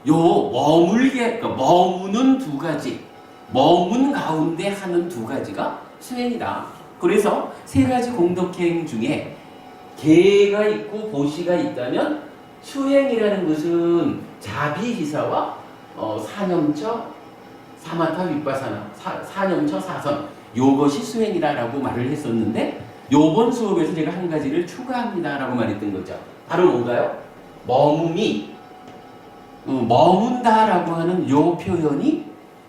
요 그러니까 머무는 두 가지 머문 가운데 하는 두 가지가 수행이다. 그래서 세 가지 공덕행 중에 계가 있고 보시가 있다면 수행이라는 것은 자비시사와 사념처 사마타 윗바사나 사념처 사선 요것이 수행이다라고 말을 했었는데 요번 수업에서 제가 한 가지를 추가합니다라고 말했던 거죠. 바로 뭔가요? 머문다라고 하는 요 표현이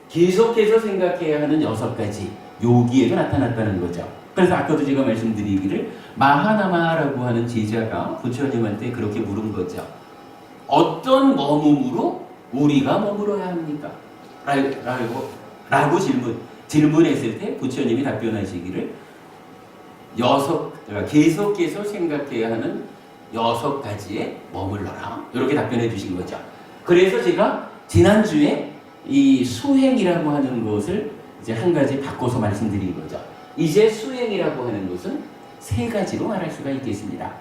계속해서 생각해야 하는 6가지 요기에도 나타났다는 거죠. 그래서 아까도 제가 말씀드리기를 마하나마라고 하는 제자가 부처님한테 그렇게 물은 거죠. 어떤 머문으로 우리가 머물어야 합니까? 라고 질문했을 때 부처님이 답변하시기를 계속해서 생각해야 하는 6가지에 머물러라 이렇게 답변해 주신 거죠. 그래서 제가 지난주에 이 수행이라고 하는 것을 이제 한 가지 바꿔서 말씀드린 거죠. 이제 수행이라고 하는 것은 3가지로 말할 수가 있겠습니다.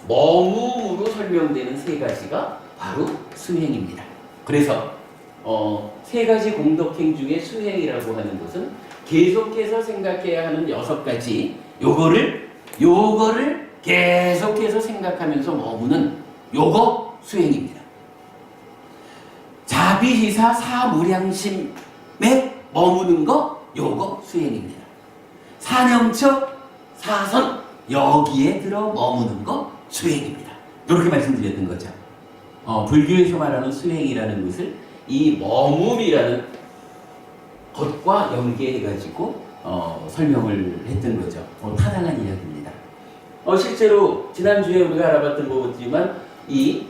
머무로 설명되는 3가지가 바로 수행입니다. 그래서 3가지 공덕행 중에 수행이라고 하는 것은 계속해서 생각해야 하는 6가지 요거를 계속해서 생각하면서 머무는 요거 수행입니다. 자비시사 사무량심에 머무는 거 요거 수행입니다. 사념처 사선 여기에 들어 머무는 거 수행입니다. 이렇게 말씀드렸던 거죠. 불교에서 말하는 수행이라는 것을 이 머물이라는 것과 연계해가지고 설명을 했던 거죠. 타당한 이야기입니다. 실제로 지난주에 우리가 알아봤던 거지만 이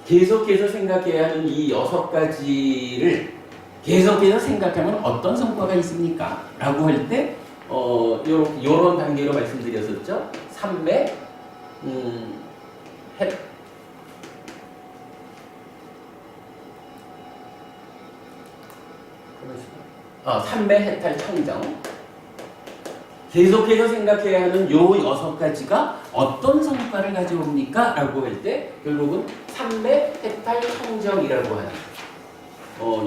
계속해서 생각해야 하는 이 6가지를 계속해서 생각하면 어떤 성과가 있습니까? 라고 할 때 요런 단계로 말씀드렸었죠. 삼매 삼매 해탈 청정 계속해서 생각해야 하는 요 6가지가 어떤 성과를 가져옵니까? 라고 할 때 결국은 삼매, 해탈, 청정이라고 하는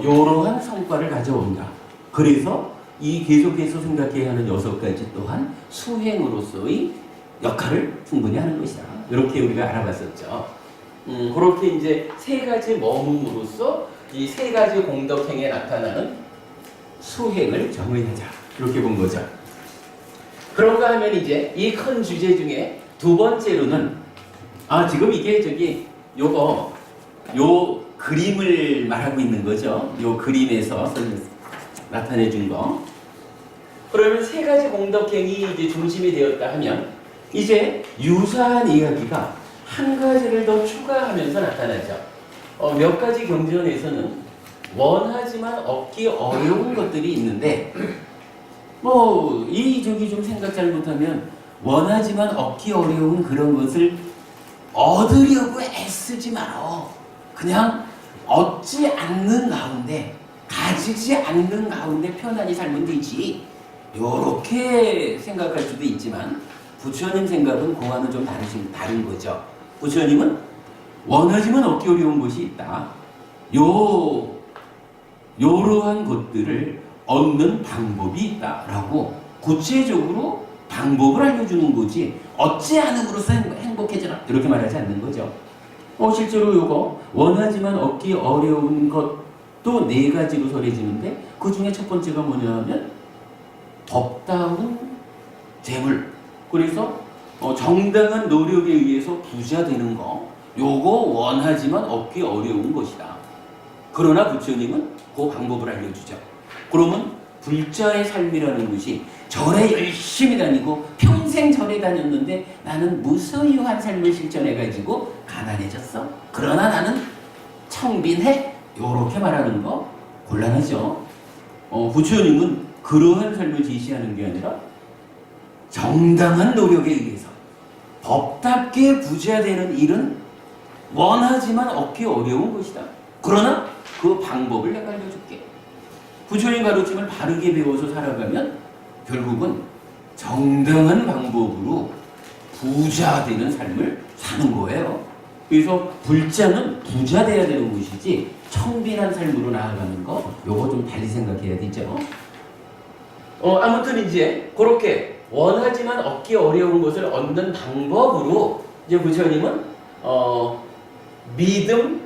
요러한 성과를 가져온다. 그래서 이 계속해서 생각해야 하는 6가지 또한 수행으로서의 역할을 충분히 하는 것이다. 이렇게 우리가 알아봤었죠. 그렇게 이제 3가지 머문으로써 이 3가지 공덕행에 나타나는 수행을 정의하자. 이렇게 본 거죠. 그런가 하면 이제 이 큰 주제 중에 2번째로는 지금 이게 요 그림을 말하고 있는 거죠. 요 그림에서 나타내 준 거. 그러면 3가지 공덕행이 이제 중심이 되었다 하면 이제 유사한 이야기가 한 가지를 더 추가하면서 나타나죠. 몇 가지 경전에서는 원하지만 얻기 어려운 것들이 있는데 저기 좀 생각 잘못하면 원하지만 얻기 어려운 그런 것을 얻으려고 애쓰지 말어. 그냥 얻지 않는 가운데, 가지지 않는 가운데 편안히 살면 되지. 요렇게 생각할 수도 있지만 부처님 생각은 그와는 좀 다른 거죠. 부처님은 원하지만 얻기 어려운 것이 있다. 요러한 것들을 얻는 방법이 있다라고 구체적으로 방법을 알려주는 거지 얻지 않음으로써 행복해져라 이렇게 말하지 않는 거죠. 실제로 요거 원하지만 얻기 어려운 것도 4가지로 설해지는데 그 중에 첫 번째가 뭐냐면 덥다운 재물, 그래서 정당한 노력에 의해서 부자 되는 거, 요거 원하지만 얻기 어려운 것이다. 그러나 부처님은 그 방법을 알려주죠. 그러면 불자의 삶이라는 것이 절에 열심히 다니고 평생 절에 다녔는데 나는 무소유한 삶을 실천해가지고 가난해졌어. 그러나 나는 청빈해. 요렇게 말하는 거 곤란하죠. 부처님은 그러한 삶을 지시하는 게 아니라 정당한 노력에 의해서 법답게 부자 되는 일은 원하지만 얻기 어려운 것이다. 그러나 그 방법을 내가 알려줄게. 부처님 가르침을 바르게 배워서 살아가면 결국은 정당한 방법으로 부자 되는 삶을 사는 거예요. 그래서 불자는 부자 돼야 되는 것이지 청빈한 삶으로 나아가는 거 요거 좀 달리 생각해야 되죠. 아무튼 이제 그렇게 원하지만 얻기 어려운 것을 얻는 방법으로 이제 부처님은 믿음,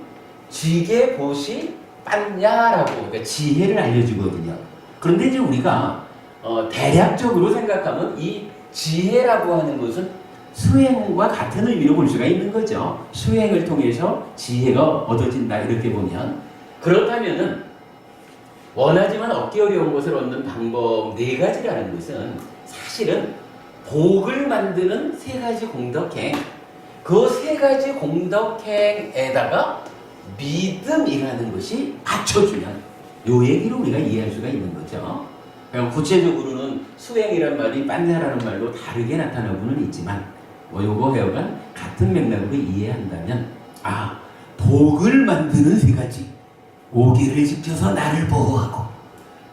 지계, 보시, 빤냐라고 그러니까 지혜를 알려주거든요. 그런데 이제 우리가 대략적으로 생각하면 이 지혜라고 하는 것은 수행과 같은 의미로 볼 수가 있는 거죠. 수행을 통해서 지혜가 얻어진다 이렇게 보면 그렇다면은 원하지만 얻기 어려운 것을 얻는 방법 4가지라는 것은 사실은 복을 만드는 3가지 공덕행, 그 3가지 공덕행에다가 믿음이라는 것이 받쳐주면 요 얘기로 우리가 이해할 수가 있는 거죠. 구체적으로는 수행이란 말이 빤냐라는 말로 다르게 나타나고는 있지만 요거 하여간 같은 맥락으로 이해한다면 복을 만드는 3가지 오기를 지켜서 나를 보호하고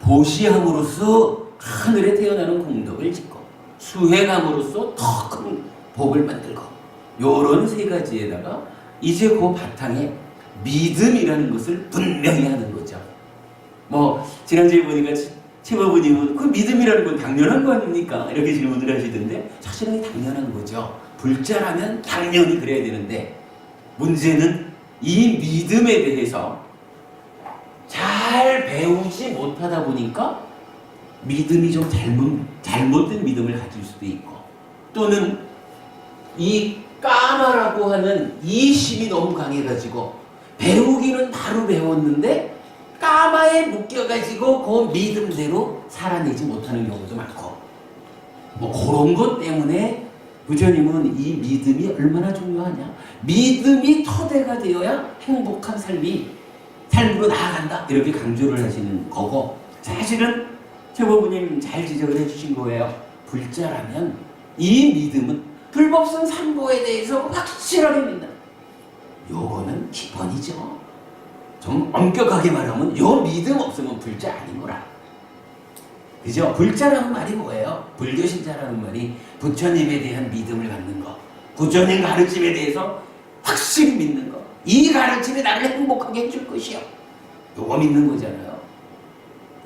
보시함으로써 하늘에 태어나는 공덕을 짓고 수행함으로써 더 큰 복을 만들고 요런 3가지에다가 이제 그 바탕에 믿음이라는 것을 분명히 하는 거죠. 지난주에 보니까 최바부님은 그 믿음이라는 건 당연한 거 아닙니까? 이렇게 질문을 하시던데 사실은 당연한 거죠. 불자라면 당연히 그래야 되는데 문제는 이 믿음에 대해서 잘 배우지 못하다 보니까 믿음이 좀 잘못된 믿음을 가질 수도 있고 또는 이 까마라고 하는 이심이 너무 강해가지고 배우기는 바로 배웠는데 까마에 묶여가지고 그 믿음대로 살아내지 못하는 경우도 많고 그런 것 때문에 부처님은 이 믿음이 얼마나 중요하냐, 믿음이 토대가 되어야 행복한 삶으로 나아간다 이렇게 강조를 하시는 거고 사실은 최보부님 잘 지적을 해주신 거예요. 불자라면 이 믿음은 불법성 삼보에 대해서 확실하게 믿는다. 요거는 기본이죠. 좀 엄격하게 말하면 요 믿음 없으면 불자 아닌 거라. 그죠? 불자라는 말이 뭐예요? 불교신자라는 말이 부처님에 대한 믿음을 갖는 거, 부처님 가르침에 대해서 확실히 믿는 거, 이 가르침이 나를 행복하게 해줄 것이요. 요거 믿는 거잖아요.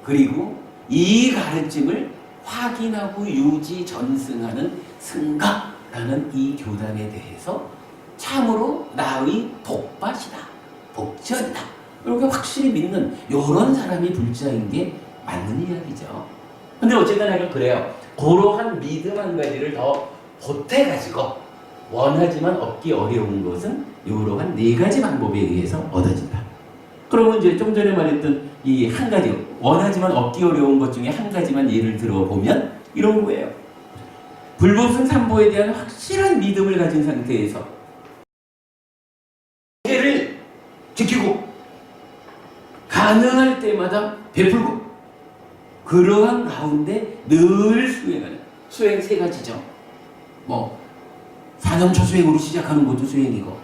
그리고 이 가르침을 확인하고 유지 전승하는 승가라는 이 교단에 대해서 참으로 나의 복밭이다, 복전이다, 이렇게 확실히 믿는 이런 사람이 불자인 게 맞는 이야기죠. 근데 어쨌든 내가 그래요. 그러한 믿음 한 가지를 더 보태가지고 원하지만 얻기 어려운 것은 이러한 네 가지 방법에 의해서 얻어진다. 그러면 이제 좀 전에 말했던 이 한 가지, 원하지만 얻기 어려운 것 중에 한 가지만 예를 들어보면 이런 거예요. 불법승 삼보에 대한 확실한 믿음을 가진 상태에서 를 지키고 가능할 때마다 베풀고 그러한 가운데 늘 수행하는, 수행 세 가지죠. 뭐 사념초 수행으로 시작하는 것도 수행이고,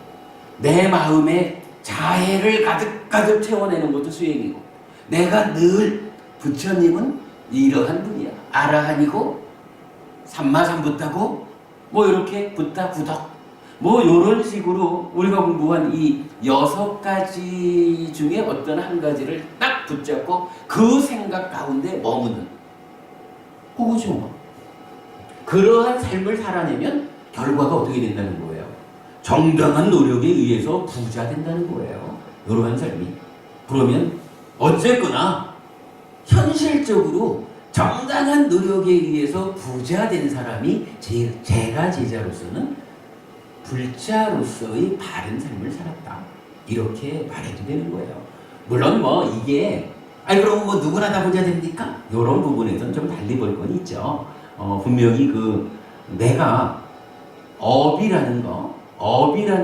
내 마음에 자애를 가득가득 채워내는 것도 수행이고, 내가 늘 부처님은 이러한 분이야, 아라한이고 삼마삼부타고 뭐 이렇게 부타 구덕 뭐 이런 식으로 우리가 공부한 이 6가지 중에 어떤 한 가지를 딱 붙잡고 그 생각 가운데 머무는 그거죠. 그러한 삶을 살아내면 결과가 어떻게 된다는 거예요? 정당한 노력에 의해서 부자 된다는 거예요. 이러한 삶이. 그러면 어쨌거나 현실적으로 정당한 노력에 의해서 부자 된 사람이 제가 제자로서는 불자로서의 바른 삶을 살았다, 이렇게 말해도 되는 거예요. 물론 뭐 이게 그럼 뭐 누구나 다 부자 됩니까? 이런 부분에서는 좀 달리 볼 건 있죠. 분명히 내가 업이라는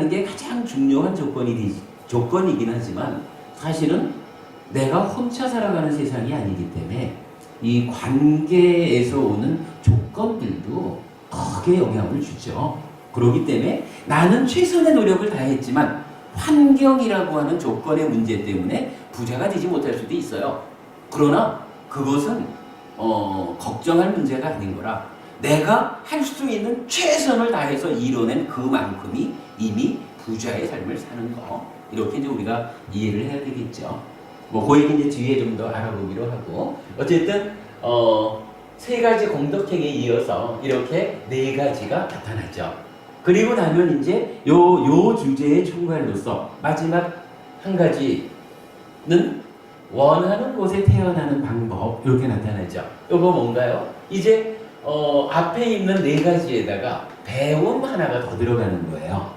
게 가장 중요한 조건이긴 하지만 사실은 내가 혼자 살아가는 세상이 아니기 때문에 이 관계에서 오는 조건들도 크게 영향을 주죠. 그렇기 때문에 나는 최선의 노력을 다했지만 환경이라고 하는 조건의 문제 때문에 부자가 되지 못할 수도 있어요. 그러나 그것은 걱정할 문제가 아닌 거라, 내가 할 수 있는 최선을 다해서 이뤄낸 그만큼이 이미 부자의 삶을 사는 거, 이렇게 이제 우리가 이해를 해야 되겠죠. 뭐 그 얘기 이제 뒤에 좀 더 알아보기로 하고, 어쨌든 3가지 공덕행에 이어서 이렇게 4가지가 나타나죠. 그리고 나면 이제 요 주제의 총괄로서 마지막 한 가지는 원하는 곳에 태어나는 방법, 이렇게 나타나죠. 요거 뭔가요? 이제 앞에 있는 4가지에다가 배움 하나가 더 들어가는 거예요.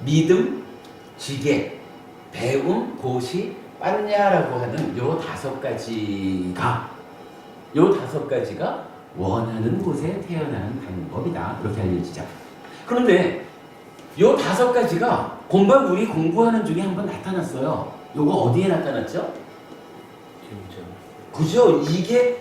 믿음, 지계, 배움, 고시, 빠냐라고 하는 요 5가지가 원하는 곳에 태어나는 방법이다, 그렇게 알려지죠. 그런데 요 5가지가 공방 우리 공부하는 중에 한번 나타났어요. 요거 어디에 나타났죠? 그죠? 이게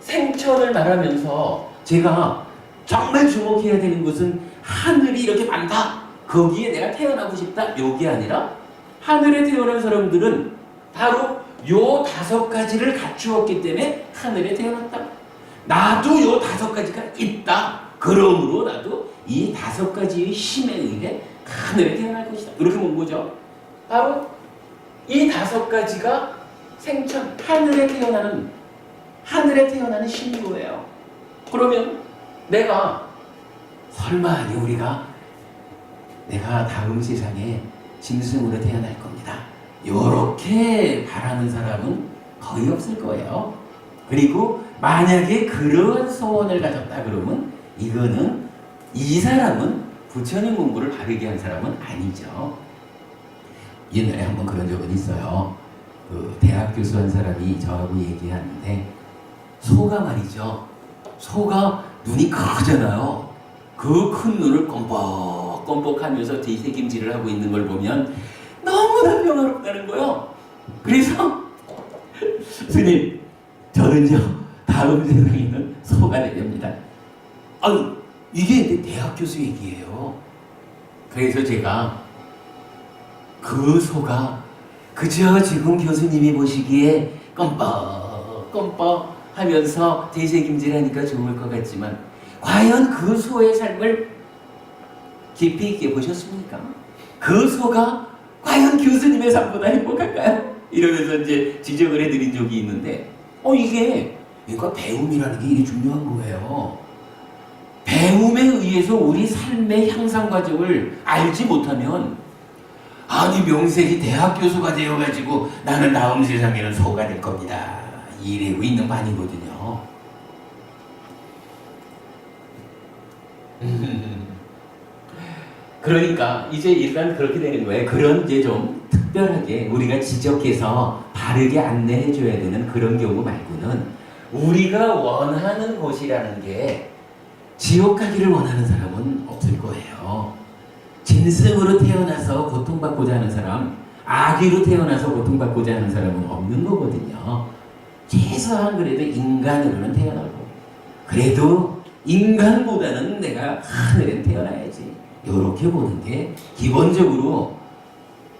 생천을 말하면서 제가 정말 주목해야 되는 것은 하늘이 이렇게 많다, 거기에 내가 태어나고 싶다, 요게 아니라 하늘에 태어난 사람들은 바로 요 5가지를 갖추었기 때문에 하늘에 태어났다. 나도 요 5가지가 있다. 그러므로 나도 이 5가지의 힘에 의해 하늘에 태어날 것이다, 이렇게 본 거죠. 바로 이 5가지가 생천, 하늘에 태어나는 힘인 거예요. 그러면 내가 설마 내가 다음 세상에 짐승으로 태어날 겁니다, 요렇게 바라는 사람은 거의 없을 거예요. 그리고 만약에 그런 소원을 가졌다 그러면 이거는 이 사람은 부처님 공부를 바르게 한 사람은 아니죠. 옛날에 한번 그런 적은 있어요. 대학 교수 한 사람이 저하고 얘기하는데, 소가 말이죠. 소가 눈이 크잖아요. 그 큰 눈을 껌뻑껌뻑하면서 뒤새김질을 하고 있는 걸 보면 너무나 평화롭다는 거예요. 그래서 스님, 저는요 다음 세상에는 소가 되렵니다. 이게 이제 대학 교수 얘기예요. 그래서 제가 그 소가 그저 지금 교수님이 보시기에 껌뻑 껌뻑 하면서 대세김질하니까 좋을 것 같지만 과연 그 소의 삶을 깊이 있게 보셨습니까? 그 소가 과연 교수님의 삶보다 행복할까요? 이러면서 이제 지적을 해드린 적이 있는데 이게 그러니까 배움이라는 게 일이 중요한 거예요. 배움에 의해서 우리 삶의 향상 과정을 알지 못하면 아니 명색이 대학 교수가 되어가지고 나는 다음 세상에는 소가 될 겁니다. 이러고 있는 거 아니거든요. 그러니까 이제 일단 그렇게 되는 거예요. 그런 이제 좀 특별하게 우리가 지적해서 바르게 안내해 줘야 되는 그런 경우 말고는 우리가 원하는 곳이라는 게 지옥 가기를 원하는 사람은 없을 거예요. 짐승으로 태어나서 고통받고자 하는 사람, 아기로 태어나서 고통받고자 하는 사람은 없는 거거든요. 최소한 그래도 인간으로는 태어나고 그래도 인간보다는 내가 하늘에 태어나야지 이렇게 보는 게 기본적으로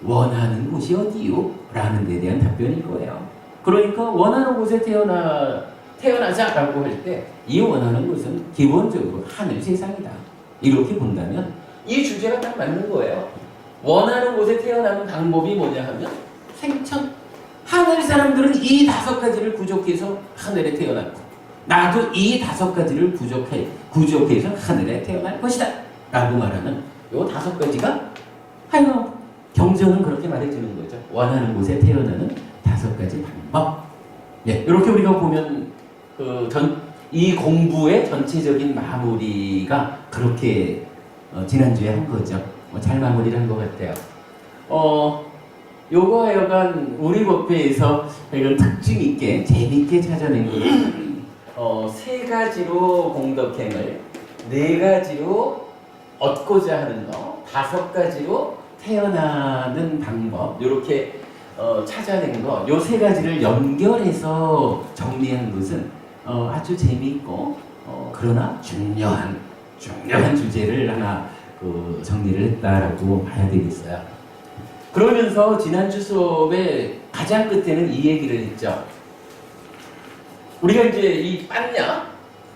원하는 곳이 어디요? 라는 데 대한 답변일 거예요. 그러니까 원하는 곳에 태어나자라고 할 때 이 원하는 곳은 기본적으로 하늘 세상이다. 이렇게 본다면 이 주제가 딱 맞는 거예요. 원하는 곳에 태어나는 방법이 뭐냐 하면 생천. 하늘 사람들은 이 5가지를 부족해서 하늘에 태어났고 나도 이 5가지를 부족해서 하늘에 태어날 것이다. 라고 말하는 요 5가지가 경전은 그렇게 말해주는 거죠. 원하는 곳에 태어나는 5가지 방법. 이렇게 우리가 보면 이 공부의 전체적인 마무리가 그렇게 지난주에 한 거죠. 잘 마무리를 한 것 같아요. 요거 하여간 우리 법회에서 이런 특징 있게 재밌게 찾아낸 것은 3가지로 공덕행을 4가지로 얻고자 하는 거, 5가지로 태어나는 방법 이렇게 찾아낸 거, 요 3가지를 연결해서 정리한 것은 아주 재미있고 그러나 중요한 주제를 하나 정리를 했다라고 봐야 되겠어요. 그러면서 지난주 수업의 가장 끝에는 이 얘기를 했죠. 우리가 이제 이 빤냐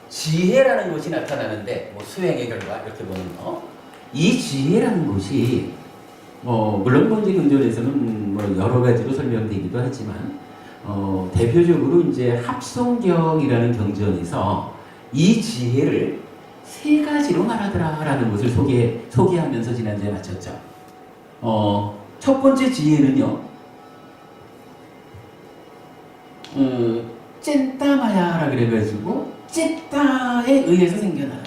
지혜라는 것이 나타나는데 수행의 결과 이렇게 보는 거. 이 지혜라는 것이 물론 이제 경전에서는 여러 가지로 설명되기도 하지만 대표적으로 이제 합성경이라는 경전에서 이 지혜를 3가지로 말하더라라는 것을 소개하면서 지난주에 마쳤죠. 첫 번째 지혜는요, 찐따마야라 그래가지고 찐따에 의해서 생겨나는.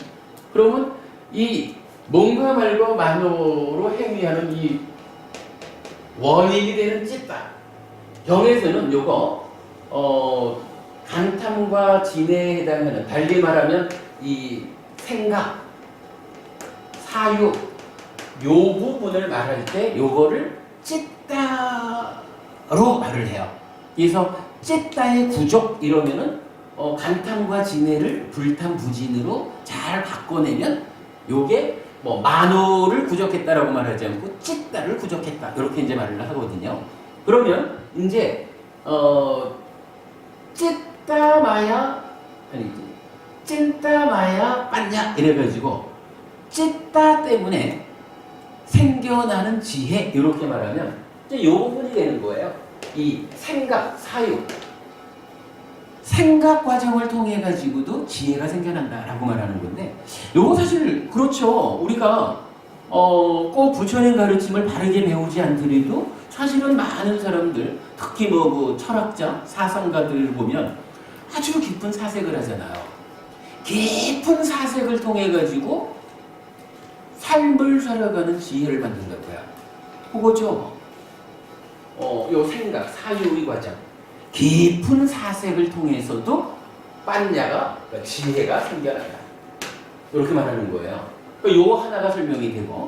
그러면 이 뭔가 말고 만호로 행위하는 이 원인이 되는 찐따. 경에서는 요거 간탐과 진해에 해당하는, 달리 말하면 이 생각, 사유 요 부분을 말할 때 요거를 찐따로 말을 해요. 그래서 찐따의 부족 이러면은 간탐과 진해를 불탐부진으로 잘 바꿔내면 요게 만호를 부족했다라고 말하지 않고 찐따를 부족했다 이렇게 이제 말을 하거든요. 그러면 이제 찐따마야 빤냐 이래가지고 찐따 때문에 생겨나는 지혜 이렇게 말하면 이제 요 부분이 되는 거예요. 이 생각, 사유, 생각 과정을 통해 가지고도 지혜가 생겨난다라고 말하는 건데, 요거 사실 그렇죠. 우리가 꼭 부처님 가르침을 바르게 배우지 않더라도 사실은 많은 사람들, 특히 그 철학자, 사상가들을 보면 아주 깊은 사색을 하잖아요. 깊은 사색을 통해 가지고 삶을 살아가는 지혜를 만든다고요. 그거죠. 요 생각, 사유의 과정. 깊은 사색을 통해서도 빤냐가, 그러니까 지혜가 생겨난다. 이렇게 말하는 거예요. 그러니까 요 하나가 설명이 되고,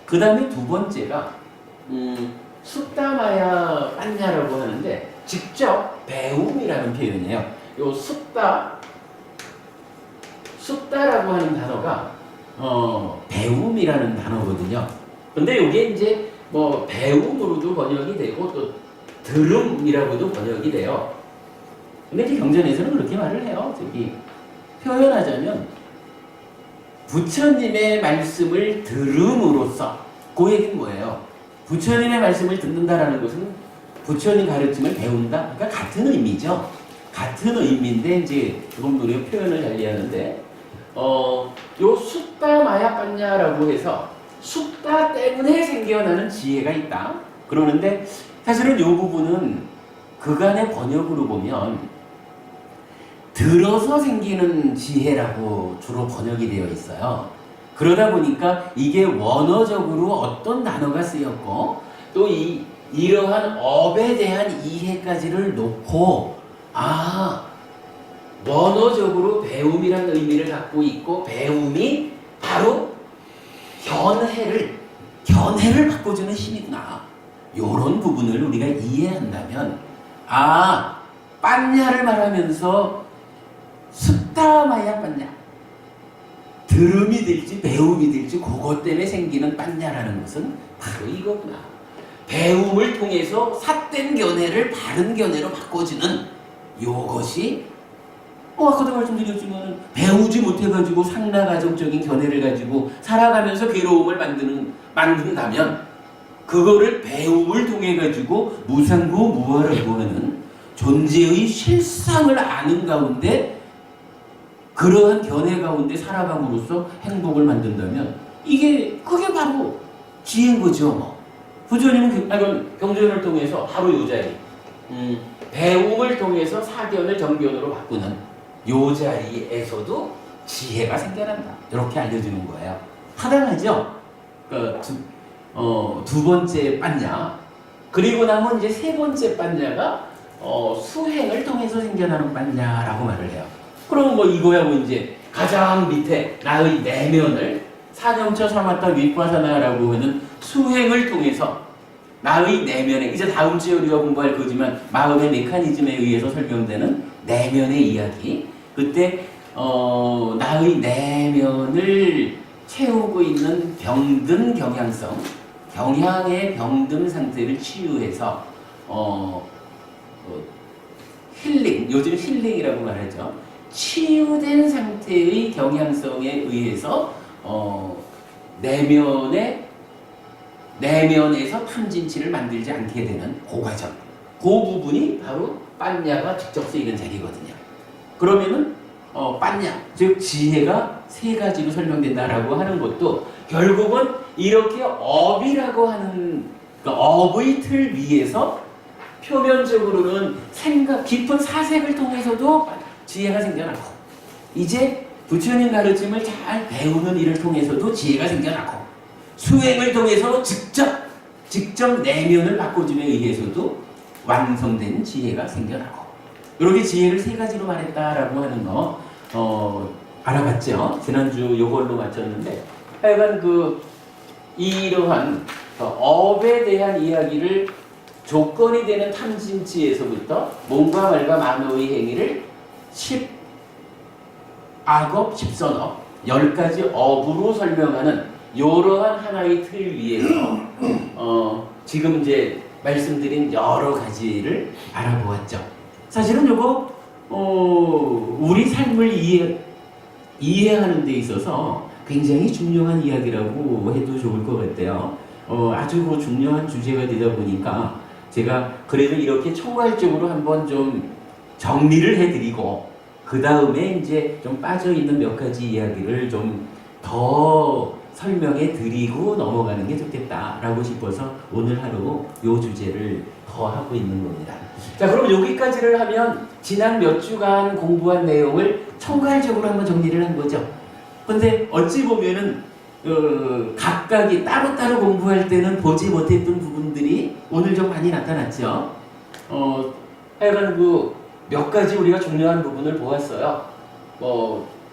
그 다음에 두 번째가 숙다마야 빤냐라고 하는데 직접 배움이라는 표현이에요. 요 숙다라고 하는 단어가 배움이라는 단어거든요. 근데 이게 이제 배움으로도 번역이 되고 또 들음이라고도 번역이 돼요. 근데 이제 경전에서는 그렇게 말을 해요. 저기 표현하자면 부처님의 말씀을 들음으로써 그 얘기는 뭐예요? 부처님의 말씀을 듣는다라는 것은 부처님 가르침을 배운다. 그러니까 같은 의미죠. 같은 의미인데 이제 조금 우리가 표현을 달리하는데 요 숫다 마야 빠냐라고 해서 숫다 때문에 생겨나는 지혜가 있다. 그러는데 사실은 요 부분은 그간의 번역으로 보면 들어서 생기는 지혜라고 주로 번역이 되어 있어요. 그러다 보니까 이게 원어적으로 어떤 단어가 쓰였고 또 이러한 업에 대한 이해까지를 놓고 원어적으로 배움이라는 의미를 갖고 있고 배움이 바로 견해를 바꿔주는 힘이구나. 요런 부분을 우리가 이해한다면 빠냐를 말하면서 숫다마야 빠냐 들음이 될지 배움이 될지 그것 때문에 생기는 빠냐라는 것은 바로 이거구나. 배움을 통해서 삿된 견해를 바른 견해로 바꿔주는 요것이 아까도 말씀드렸지만 배우지 못해가지고 상나가정적인 견해를 가지고 살아가면서 괴로움을 만든다면 그거를 배움을 통해 가지고 무상고 무아라고 하는 존재의 실상을 아는 가운데 그러한 견해 가운데 살아감으로써 행복을 만든다면 그게 바로 지혜인 거죠. 부처님은 경전을 통해서 바로 요 자리 배움을 통해서 사견을 정견으로 바꾸는 요 자리에서도 지혜가 생겨난다. 이렇게 알려주는 거예요. 타당하죠? 두 번째 빠냐 그리고 나면 이제 세 번째 빠냐가 수행을 통해서 생겨나는 빠냐라고 말을 해요. 그럼 이거야 이제 가장 밑에 나의 내면을 사념처 사마타 윗과사나라고 하는 수행을 통해서 나의 내면에 이제 다음 주에 우리가 공부할 거지만 마음의 메커니즘에 의해서 설명되는 내면의 이야기 그때 나의 내면을 채우고 있는 병든 경향성 경향의 병든 상태를 치유해서 힐링 요즘 힐링이라고 말하죠. 치유된 상태의 경향성에 의해서 내면에서 탐진치를 만들지 않게 되는 그 과정 그 부분이 바로 빠냐가 직접 쓰이는 자리거든요. 그러면은 빠냐 즉 지혜가 세 가지로 설명된다라고 하는 것도 결국은 이렇게 업이라고 하는 업의 틀 위에서 표면적으로는 깊은 사색을 통해서도 지혜가 생겨나고 이제 부처님 가르침을 잘 배우는 일을 통해서도 지혜가 생겨나고 수행을 통해서 직접 내면을 바꿔줌에 의해서도 완성된 지혜가 생겨나고 이렇게 지혜를 세 가지로 말했다라고 하는 거 알아봤죠? 지난주 요걸로 마쳤는데 하여간 이러한 업에 대한 이야기를 조건이 되는 탐진치에서부터 몸과 말과 만호의 행위를 10악업, 10선업 10가지 업으로 설명하는 이러한 하나의 틀 위에서 지금 이제 말씀드린 여러 가지를 알아보았죠. 사실은 요거 우리 삶을 이해하는 데 있어서 굉장히 중요한 이야기라고 해도 좋을 것 같아요. 아주 중요한 주제가 되다 보니까 제가 그래도 이렇게 총괄적으로 한번 좀 정리를 해드리고 그 다음에 이제 좀 빠져있는 몇 가지 이야기를 좀 더 설명해 드리고 넘어가는 게 좋겠다라고 싶어서 오늘 하루 이 주제를 더 하고 있는 겁니다. 자, 그럼 여기까지를 하면 지난 몇 주간 공부한 내용을 총괄적으로 한번 정리를 한 거죠. 근데 어찌 보면은 각각이 따로따로 공부할 때는 보지 못했던 부분들이 오늘 좀 많이 나타났죠. 하여간 몇 가지 우리가 중요한 부분을 보았어요.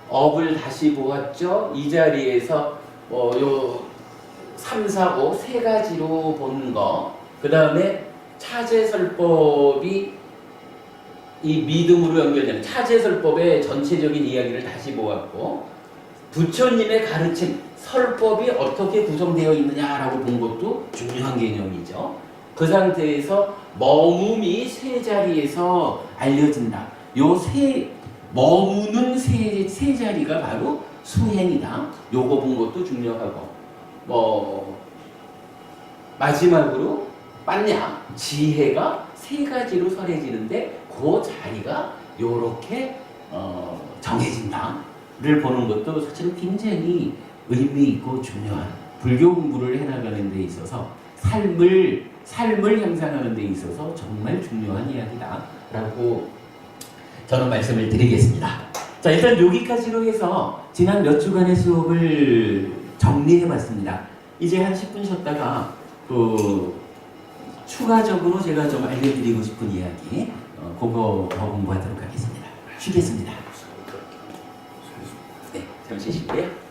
업을 다시 보았죠. 이 자리에서 요 3, 4, 5 세 가지로 보는 거. 그 다음에 차제설법이 이 믿음으로 연결되는 차제설법의 전체적인 이야기를 다시 보았고 부처님의 가르침 설법이 어떻게 구성되어 있느냐라고 본 것도 중요한 개념이죠. 그 상태에서 머금이 세 자리에서 알려진다. 요 머무는 세 자리가 바로 수행이다. 요거 본 것도 중요하고, 마지막으로 빨냐, 지혜가 세 가지로 설해지는데 그 자리가 요렇게 정해진다를 보는 것도 사실은 굉장히 의미 있고 중요한, 불교 공부를 해나가는 데 있어서 삶을 향상하는 데 있어서 정말 중요한 이야기다라고 저는 말씀을 드리겠습니다. 자, 일단 여기까지로 해서 지난 몇 주간의 수업을 정리해 봤습니다. 이제 한 10분 쉬었다가 추가적으로 제가 좀 알려드리고 싶은 이야기 그거 더 공부하도록 하겠습니다. 쉬겠습니다. 네, 잠시 쉬고요.